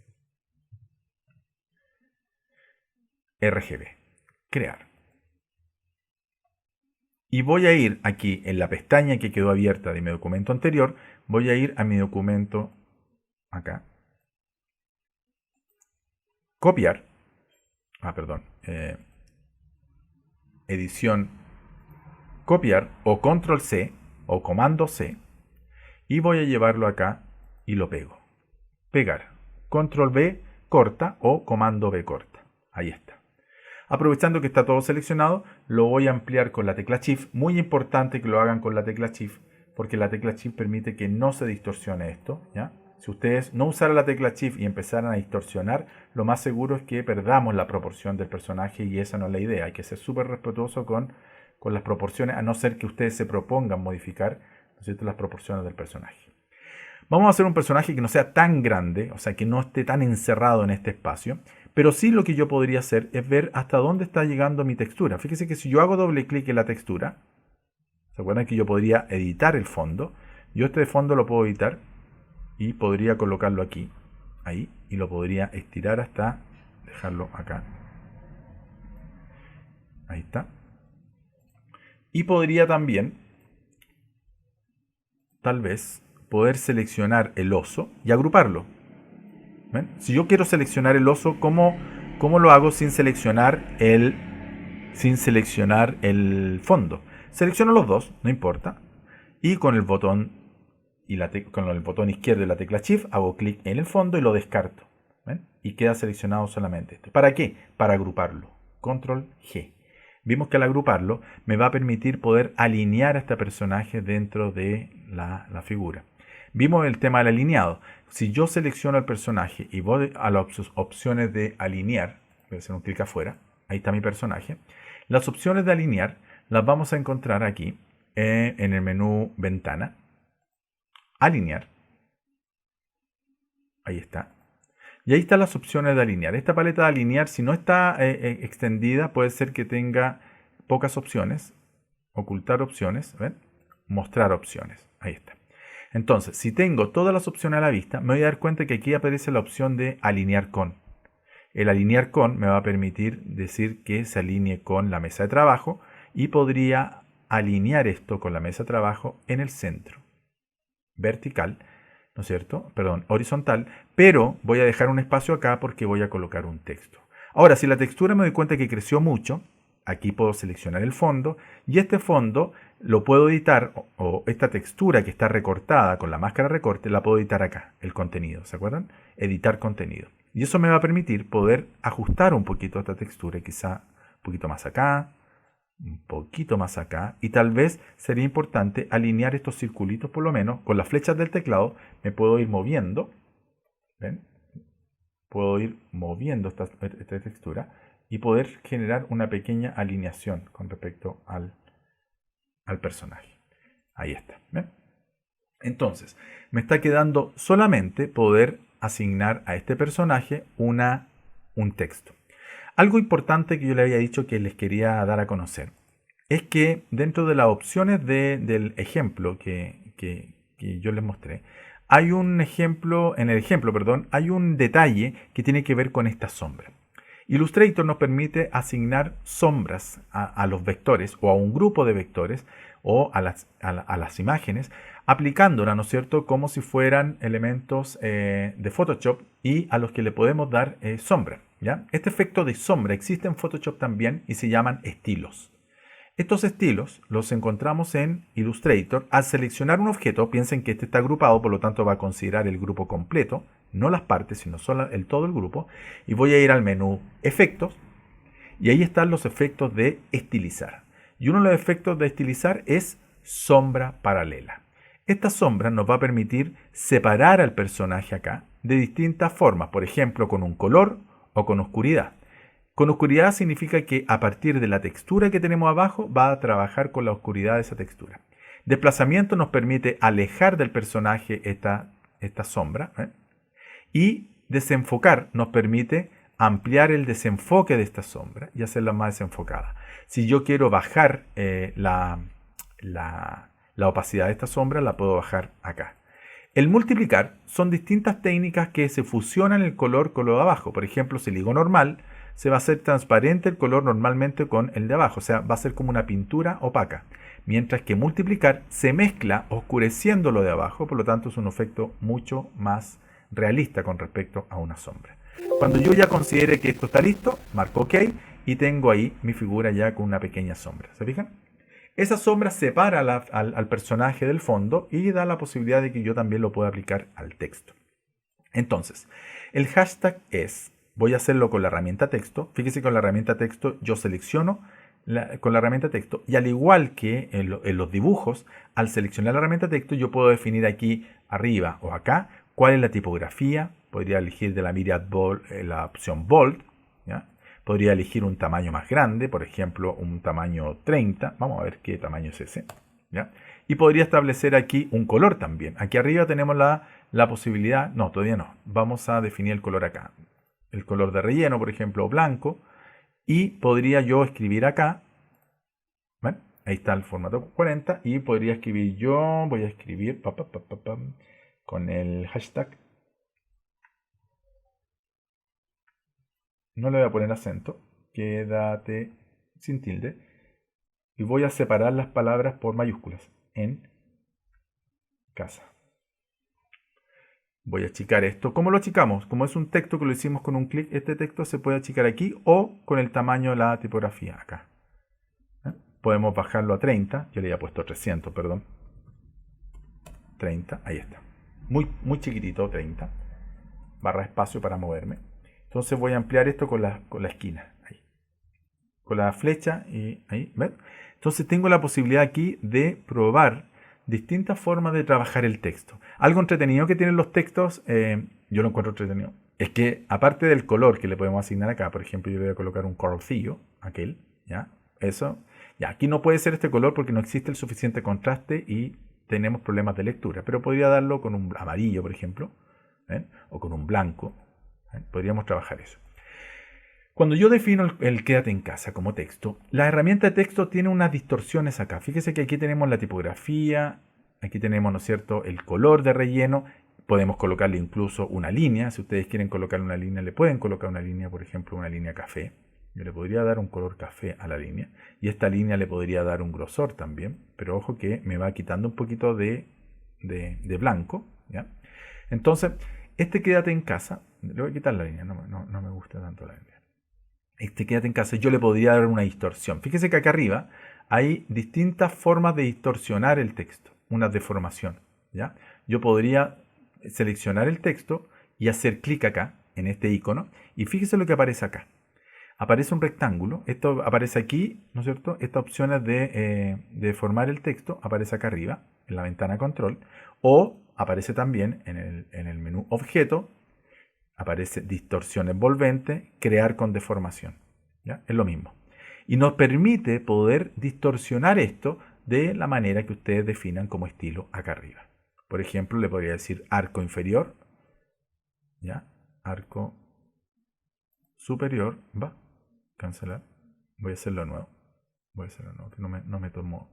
Speaker 1: RGB. Crear. Y voy a ir aquí en la pestaña que quedó abierta de mi documento anterior, voy a ir a mi documento acá. Copiar. Edición. Copiar o control C o comando C. Y voy a llevarlo acá y lo pego. Pegar. Control V corta o comando V corta. Ahí está. Aprovechando que está todo seleccionado, lo voy a ampliar con la tecla Shift. Muy importante que lo hagan con la tecla Shift, porque la tecla Shift permite que no se distorsione esto, ¿ya? Si ustedes no usaran la tecla Shift y empezaran a distorsionar, lo más seguro es que perdamos la proporción del personaje y esa no es la idea. Hay que ser súper respetuoso con las proporciones, a no ser que ustedes se propongan modificar, ¿no es cierto?, las proporciones del personaje. Vamos a hacer un personaje que no sea tan grande, o sea, que no esté tan encerrado en este espacio. Pero sí lo que yo podría hacer es ver hasta dónde está llegando mi textura. Fíjese que si yo hago doble clic en la textura, ¿se acuerdan que yo podría editar el fondo? Yo este fondo lo puedo editar y podría colocarlo aquí, ahí, y lo podría estirar hasta dejarlo acá. Ahí está. Y podría también, tal vez, poder seleccionar el oso y agruparlo. ¿Ven? Si yo quiero seleccionar el oso, ¿cómo lo hago sin seleccionar el fondo? Selecciono los dos, no importa. Y con el botón con el botón izquierdo de la tecla Shift hago clic en el fondo y lo descarto. ¿Ven? Y queda seleccionado solamente esto. ¿Para qué? Para agruparlo. Control G. Vimos que al agruparlo me va a permitir poder alinear a este personaje dentro de la figura. Vimos el tema del alineado. Si yo selecciono el personaje y voy a las opciones de alinear, voy a hacer un clic afuera, ahí está mi personaje. Las opciones de alinear las vamos a encontrar aquí en el menú Ventana. Alinear. Ahí está. Y ahí están las opciones de alinear. Esta paleta de alinear, si no está extendida, puede ser que tenga pocas opciones. Ocultar opciones. ¿Ven? Mostrar opciones. Ahí está. Entonces, si tengo todas las opciones a la vista, me voy a dar cuenta que aquí aparece la opción de alinear con. El alinear con me va a permitir decir que se alinee con la mesa de trabajo y podría alinear esto con la mesa de trabajo en el centro. Vertical, ¿no es cierto? Perdón, horizontal, pero voy a dejar un espacio acá porque voy a colocar un texto. Ahora, si la textura me doy cuenta que creció mucho, aquí puedo seleccionar el fondo y este fondo lo puedo editar, o esta textura que está recortada con la máscara recorte, la puedo editar acá, el contenido, ¿se acuerdan? Editar contenido. Y eso me va a permitir poder ajustar un poquito esta textura, quizá un poquito más acá, un poquito más acá, y tal vez sería importante alinear estos circulitos por lo menos, con las flechas del teclado me puedo ir moviendo, ¿ven? Puedo ir moviendo esta textura y poder generar una pequeña alineación con respecto al personaje. Ahí está. ¿Ven? Entonces, me está quedando solamente poder asignar a este personaje un texto. Algo importante que yo le había dicho que les quería dar a conocer es que dentro de las opciones del ejemplo que yo les mostré, hay un ejemplo, hay un detalle que tiene que ver con esta sombra. Illustrator nos permite asignar sombras a los vectores o a un grupo de vectores o a las imágenes, aplicándolas, ¿no es cierto?, como si fueran elementos de Photoshop y a los que le podemos dar sombra. ¿Ya? Este efecto de sombra existe en Photoshop también y se llaman estilos. Estos estilos los encontramos en Illustrator. Al seleccionar un objeto, piensen que este está agrupado, por lo tanto va a considerar el grupo completo, no las partes, sino solo todo el grupo. Y voy a ir al menú Efectos, y ahí están los efectos de estilizar. Y uno de los efectos de estilizar es sombra paralela. Esta sombra nos va a permitir separar al personaje acá de distintas formas, por ejemplo, con un color o con oscuridad. Con oscuridad significa que a partir de la textura que tenemos abajo va a trabajar con la oscuridad de esa textura. Desplazamiento nos permite alejar del personaje esta sombra. Y desenfocar nos permite ampliar el desenfoque de esta sombra y hacerla más desenfocada. Si yo quiero bajar la opacidad de esta sombra, la puedo bajar acá. El multiplicar son distintas técnicas que se fusionan el color con lo de abajo. Por ejemplo, si le digo normal, se va a hacer transparente el color normalmente con el de abajo. O sea, va a ser como una pintura opaca. Mientras que multiplicar se mezcla oscureciendo lo de abajo. Por lo tanto, es un efecto mucho más realista con respecto a una sombra. Cuando yo ya considere que esto está listo, marco OK y tengo ahí mi figura ya con una pequeña sombra. ¿Se fijan? Esa sombra separa al personaje del fondo y da la posibilidad de que yo también lo pueda aplicar al texto. Entonces, el hashtag es, voy a hacerlo con la herramienta texto. Fíjese que con la herramienta texto yo selecciono con la herramienta texto y al igual que en los dibujos, al seleccionar la herramienta texto yo puedo definir aquí arriba o acá cuál es la tipografía. Podría elegir de la Myriad Bold, la opción Bold. ¿Ya? Podría elegir un tamaño más grande, por ejemplo, un tamaño 30. Vamos a ver qué tamaño es ese. ¿Ya? Y podría establecer aquí un color también. Aquí arriba tenemos la posibilidad, no, todavía no. Vamos a definir el color acá. El color de relleno, por ejemplo, blanco. Y podría yo escribir acá, ¿ven? Ahí está el formato 40 y podría escribir yo, voy a escribir con el hashtag. No le voy a poner acento, quédate sin tilde. Y voy a separar las palabras por mayúsculas en casa. Voy a achicar esto. ¿Cómo lo achicamos? Como es un texto que lo hicimos con un clic, este texto se puede achicar aquí o con el tamaño de la tipografía acá. Podemos bajarlo a 30. Yo le había puesto 300, perdón. 30, ahí está. Muy chiquitito, 30. Barra espacio para moverme. Entonces voy a ampliar esto con la esquina. Ahí. Con la flecha y ahí. ¿Ven? Entonces tengo la posibilidad aquí de probar distintas formas de trabajar el texto. Algo entretenido que tienen los textos, yo lo encuentro entretenido, es que aparte del color que le podemos asignar acá, por ejemplo, yo le voy a colocar un colorcillo, aquel, ¿ya? Eso. Ya, aquí no puede ser este color porque no existe el suficiente contraste y tenemos problemas de lectura, pero podría darlo con un amarillo, por ejemplo, ¿ven? O con un blanco. ¿Ven? Podríamos trabajar eso. Cuando yo defino el quédate en casa como texto, la herramienta de texto tiene unas distorsiones acá. Fíjese que aquí tenemos la tipografía, aquí tenemos, ¿no es cierto?, el color de relleno. Podemos colocarle incluso una línea. Si ustedes quieren colocar una línea, le pueden colocar una línea, por ejemplo, una línea café. Yo le podría dar un color café a la línea. Y esta línea le podría dar un grosor también. Pero ojo que me va quitando un poquito de blanco, ¿ya? Entonces, este quédate en casa, le voy a quitar la línea, no me gusta tanto la línea. Este quédate en casa, yo le podría dar una distorsión. Fíjese que acá arriba hay distintas formas de distorsionar el texto, una deformación, ¿ya? Yo podría seleccionar el texto y hacer clic acá, en este icono, y fíjese lo que aparece acá. Aparece un rectángulo, esto aparece aquí, ¿no es cierto? Estas opciones de deformar el texto aparece acá arriba, en la ventana control, o aparece también en el menú objeto, aparece distorsión envolvente, crear con deformación. ¿Ya? Es lo mismo. Y nos permite poder distorsionar esto de la manera que ustedes definan como estilo acá arriba. Por ejemplo, le podría decir arco inferior, ¿ya? Arco superior, va, cancelar. Voy a hacerlo de nuevo. Que no me tomó.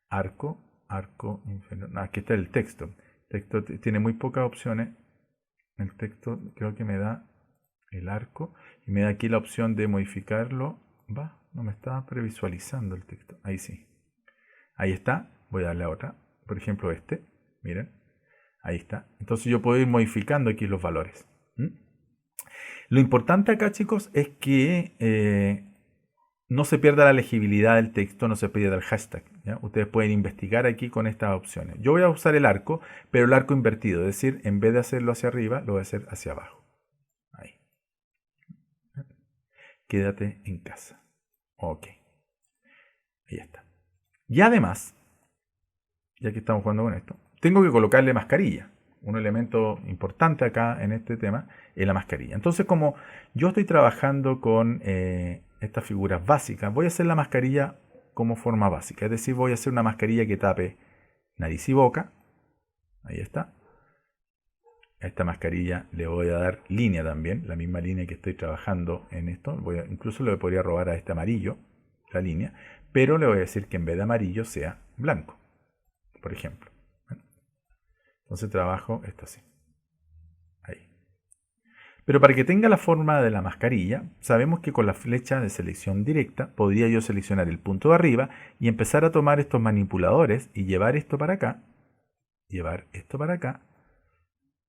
Speaker 1: Arco inferior. No, aquí está el texto. El texto tiene muy pocas opciones. El texto creo que me da el arco y me da aquí la opción de modificarlo. Va, no me está previsualizando el texto. Ahí sí. Ahí está. Voy a darle a otra. Por ejemplo este. Miren. Ahí está. Entonces yo puedo ir modificando aquí los valores. Lo importante acá, chicos, es que no se pierda la legibilidad del texto, no se pierda el hashtag. ¿Ya? Ustedes pueden investigar aquí con estas opciones. Yo voy a usar el arco, pero el arco invertido. Es decir, en vez de hacerlo hacia arriba, lo voy a hacer hacia abajo. Ahí. Quédate en casa. Ok. Ahí está. Y además, ya que estamos jugando con esto, tengo que colocarle mascarilla. Un elemento importante acá en este tema es la mascarilla. Entonces, como yo estoy trabajando con estas figuras básicas, voy a hacer la mascarilla como forma básica. Es decir, voy a hacer una mascarilla que tape nariz y boca. Ahí está. A esta mascarilla le voy a dar línea también, la misma línea que estoy trabajando en esto. Incluso le podría robar a este amarillo la línea, pero le voy a decir que en vez de amarillo sea blanco, por ejemplo. Entonces trabajo esto así. Ahí. Pero para que tenga la forma de la mascarilla, sabemos que con la flecha de selección directa podría yo seleccionar el punto de arriba y empezar a tomar estos manipuladores y llevar esto para acá,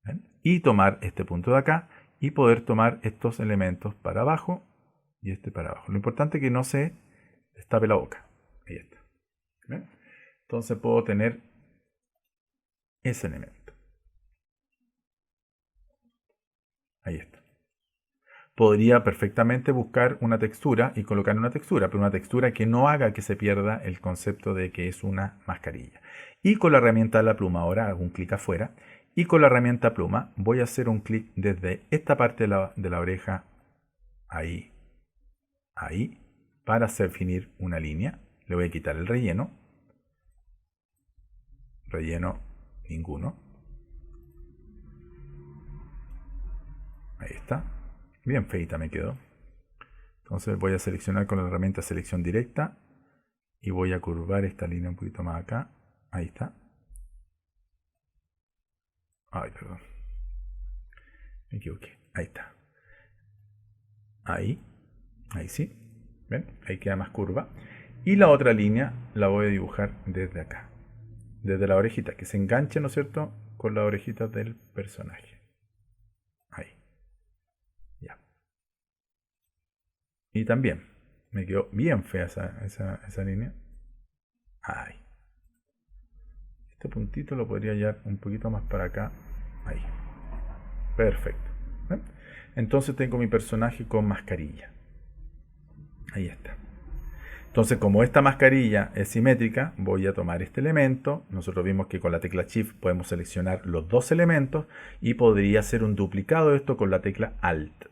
Speaker 1: ¿ven? Y tomar este punto de acá y poder tomar estos elementos para abajo y este para abajo. Lo importante es que no se destape la boca. Ahí está. ¿Ven? Entonces puedo tener ese elemento. Ahí está. Podría perfectamente buscar una textura y colocar una textura, pero una textura que no haga que se pierda el concepto de que es una mascarilla. Y con la herramienta de la pluma, ahora hago un clic afuera, y con la herramienta pluma voy a hacer un clic desde esta parte de la oreja, ahí, para definir una línea. Le voy a quitar el relleno. relleno ninguno. Ahí está. Bien feita me quedó. Entonces voy a seleccionar con la herramienta selección directa y voy a curvar esta línea un poquito más acá. Ahí está. Ay, perdón. Me equivoqué. Ahí está. Ahí sí. ¿Ven? Ahí queda más curva. Y la otra línea la voy a dibujar desde acá. Desde la orejita, que se enganche, ¿no es cierto?, con la orejita del personaje. Ahí. Ya. Y también me quedó bien fea esa línea. Ahí. Este puntito lo podría llevar un poquito más para acá. Ahí. Perfecto. ¿Ven? Entonces tengo mi personaje con mascarilla. Ahí está. Entonces, como esta mascarilla es simétrica, voy a tomar este elemento. Nosotros vimos que con la tecla Shift podemos seleccionar los dos elementos y podría hacer un duplicado de esto con la tecla Alt.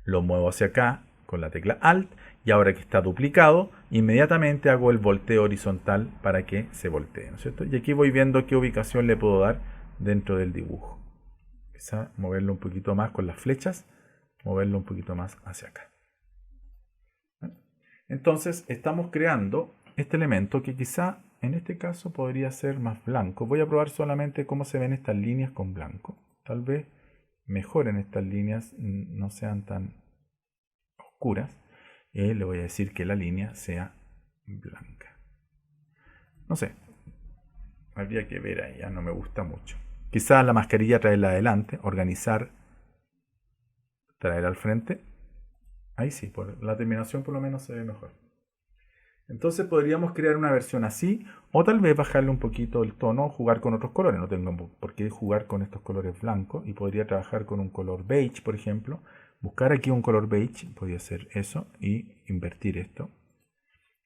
Speaker 1: Lo muevo hacia acá con la tecla Alt y ahora que está duplicado, inmediatamente hago el volteo horizontal para que se voltee, ¿no es cierto? Y aquí voy viendo qué ubicación le puedo dar dentro del dibujo. Quizá moverlo un poquito más con las flechas, moverlo un poquito más hacia acá. Entonces estamos creando este elemento que quizá en este caso podría ser más blanco. Voy a probar solamente cómo se ven estas líneas con blanco. Tal vez mejoren estas líneas, no sean tan oscuras. Le voy a decir que la línea sea blanca. No sé, habría que ver ahí, ya no me gusta mucho. Quizá la mascarilla traerla adelante, organizar, traer al frente. Ahí sí, por la terminación por lo menos se ve mejor. Entonces podríamos crear una versión así, o tal vez bajarle un poquito el tono, jugar con otros colores. No tengo por qué jugar con estos colores blancos y podría trabajar con un color beige, por ejemplo. Buscar aquí un color beige, podría ser eso, y invertir esto.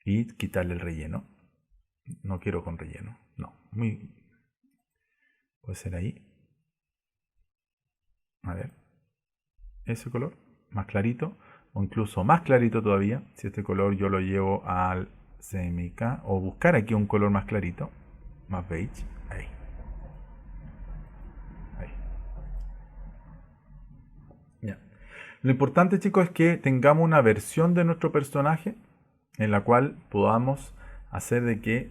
Speaker 1: Y quitarle el relleno. No quiero con relleno, no. Puede ser ahí. A ver. Ese color, más clarito. O incluso más clarito todavía, si este color yo lo llevo al CMYK, o buscar aquí un color más clarito, más beige, ahí. Ya. Lo importante, chicos, es que tengamos una versión de nuestro personaje en la cual podamos hacer de que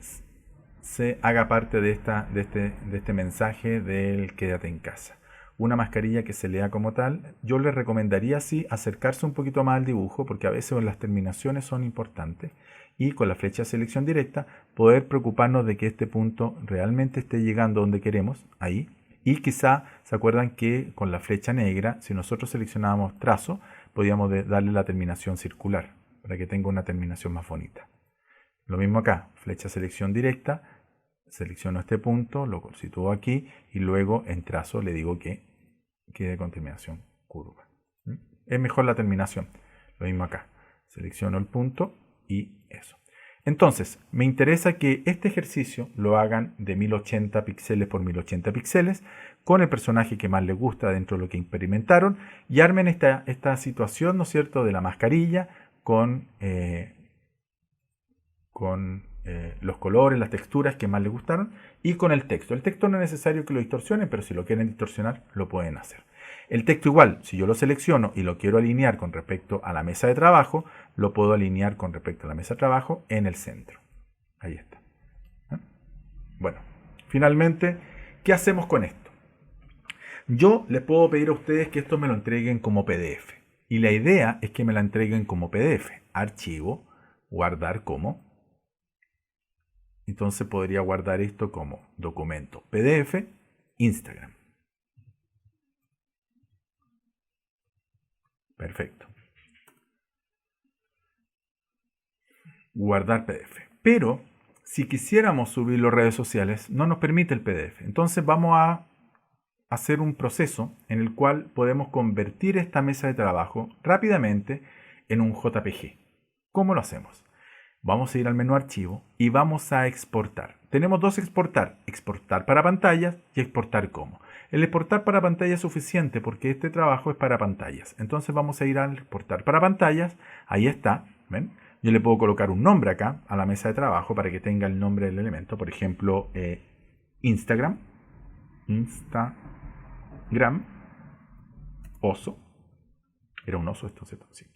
Speaker 1: se haga parte de este mensaje del quédate en casa. Una mascarilla que se lea como tal. Yo les recomendaría sí acercarse un poquito más al dibujo porque a veces las terminaciones son importantes y con la flecha de selección directa poder preocuparnos de que este punto realmente esté llegando donde queremos, ahí. Y quizá se acuerdan que con la flecha negra, si nosotros seleccionábamos trazo, podíamos darle la terminación circular para que tenga una terminación más bonita. Lo mismo acá, flecha selección directa, selecciono este punto, lo sitúo aquí y luego en trazo le digo que quede con terminación curva. Es mejor la terminación. Lo mismo acá. Selecciono el punto y eso. Entonces, me interesa que este ejercicio lo hagan de 1080 píxeles por 1080 píxeles con el personaje que más les gusta dentro de lo que experimentaron y armen esta situación, ¿no es cierto?, de la mascarilla con los colores, las texturas que más les gustaron y con el texto. El texto no es necesario que lo distorsionen, pero si lo quieren distorsionar, lo pueden hacer. El texto igual, si yo lo selecciono y lo quiero alinear con respecto a la mesa de trabajo, lo puedo alinear con respecto a la mesa de trabajo en el centro. Ahí está. Bueno, finalmente, ¿qué hacemos con esto? Yo les puedo pedir a ustedes que esto me lo entreguen como PDF. Y la idea es que me la entreguen como PDF. Archivo, guardar como. Entonces podría guardar esto como documento PDF, Instagram. Perfecto. Guardar PDF. Pero si quisiéramos subirlo a redes sociales, no nos permite el PDF. Entonces vamos a hacer un proceso en el cual podemos convertir esta mesa de trabajo rápidamente en un JPG. ¿Cómo lo hacemos? Vamos a ir al menú archivo y vamos a exportar. Tenemos dos exportar. Exportar para pantallas y exportar como. El exportar para pantalla es suficiente porque este trabajo es para pantallas. Entonces vamos a ir al exportar para pantallas. Ahí está. ¿Ven? Yo le puedo colocar un nombre acá a la mesa de trabajo para que tenga el nombre del elemento. Por ejemplo, Instagram, oso. Era un oso esto, ¿cierto? Sí.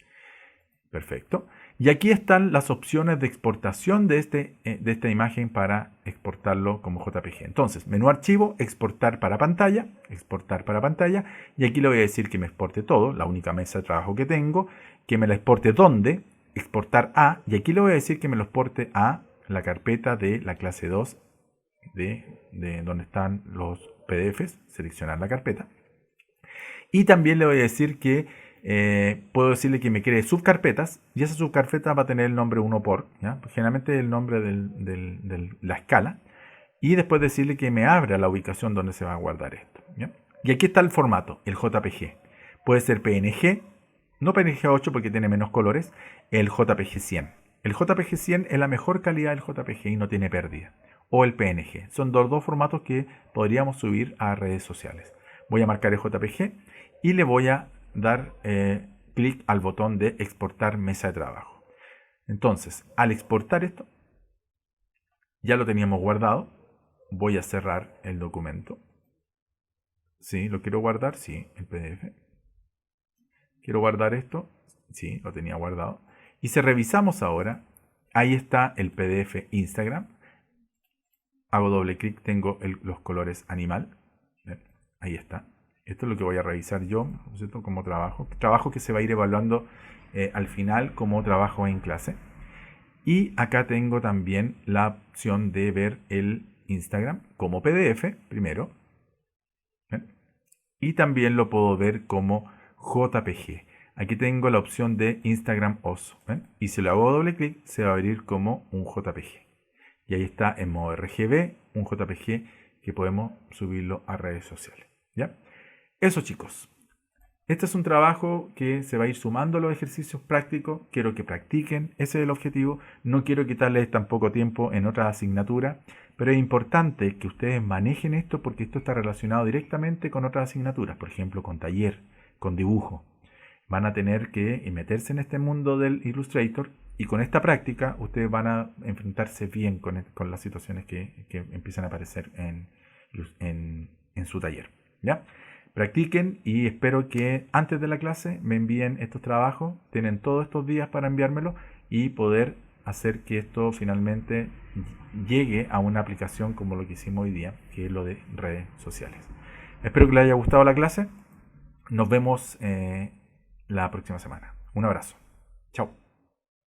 Speaker 1: Perfecto. Y aquí están las opciones de exportación de esta imagen para exportarlo como JPG. Entonces, menú archivo, exportar para pantalla. Y aquí le voy a decir que me exporte todo, la única mesa de trabajo que tengo. Que me la exporte ¿dónde? Exportar a. Y aquí le voy a decir que me lo exporte a la carpeta de la clase 2 de donde están los PDFs. Seleccionar la carpeta. Y también le voy a decir que puedo decirle que me cree subcarpetas y esa subcarpeta va a tener el nombre 1 por, ¿ya? Pues generalmente es el nombre de la escala, y después decirle que me abra la ubicación donde se va a guardar esto, ¿ya? Y aquí está el formato, el JPG. Puede ser PNG, no PNG 8 porque tiene menos colores, el JPG 100. El JPG 100 es la mejor calidad del JPG y no tiene pérdida. O el PNG. Son los dos formatos que podríamos subir a redes sociales. Voy a marcar el JPG y le voy a dar clic al botón de exportar mesa de trabajo. Entonces, al exportar esto, ya lo teníamos guardado. Voy a cerrar el documento. ¿Sí? ¿Lo quiero guardar? Sí, el PDF. ¿Quiero guardar esto? Sí, lo tenía guardado. Y si revisamos ahora, ahí está el PDF Instagram. Hago doble clic, tengo los colores animal. Ahí está. Esto es lo que voy a revisar yo, ¿cierto? Como trabajo. Trabajo que se va a ir evaluando al final como trabajo en clase. Y acá tengo también la opción de ver el Instagram como PDF primero. ¿Ven? Y también lo puedo ver como JPG. Aquí tengo la opción de Instagram oso. ¿Ven? Y si le hago doble clic se va a abrir como un JPG. Y ahí está en modo RGB, un JPG que podemos subirlo a redes sociales. ¿Ya? Eso, chicos. Este es un trabajo que se va a ir sumando a los ejercicios prácticos. Quiero que practiquen, ese es el objetivo. No quiero quitarles tampoco tiempo en otras asignaturas, pero es importante que ustedes manejen esto porque esto está relacionado directamente con otras asignaturas, por ejemplo, con taller, con dibujo. Van a tener que meterse en este mundo del Illustrator y con esta práctica ustedes van a enfrentarse bien con las situaciones que empiezan a aparecer en su taller. ¿Ya? Practiquen y espero que antes de la clase me envíen estos trabajos. Tienen todos estos días para enviármelo y poder hacer que esto finalmente llegue a una aplicación como lo que hicimos hoy día, que es lo de redes sociales. Espero que les haya gustado la clase. Nos vemos la próxima semana. Un abrazo.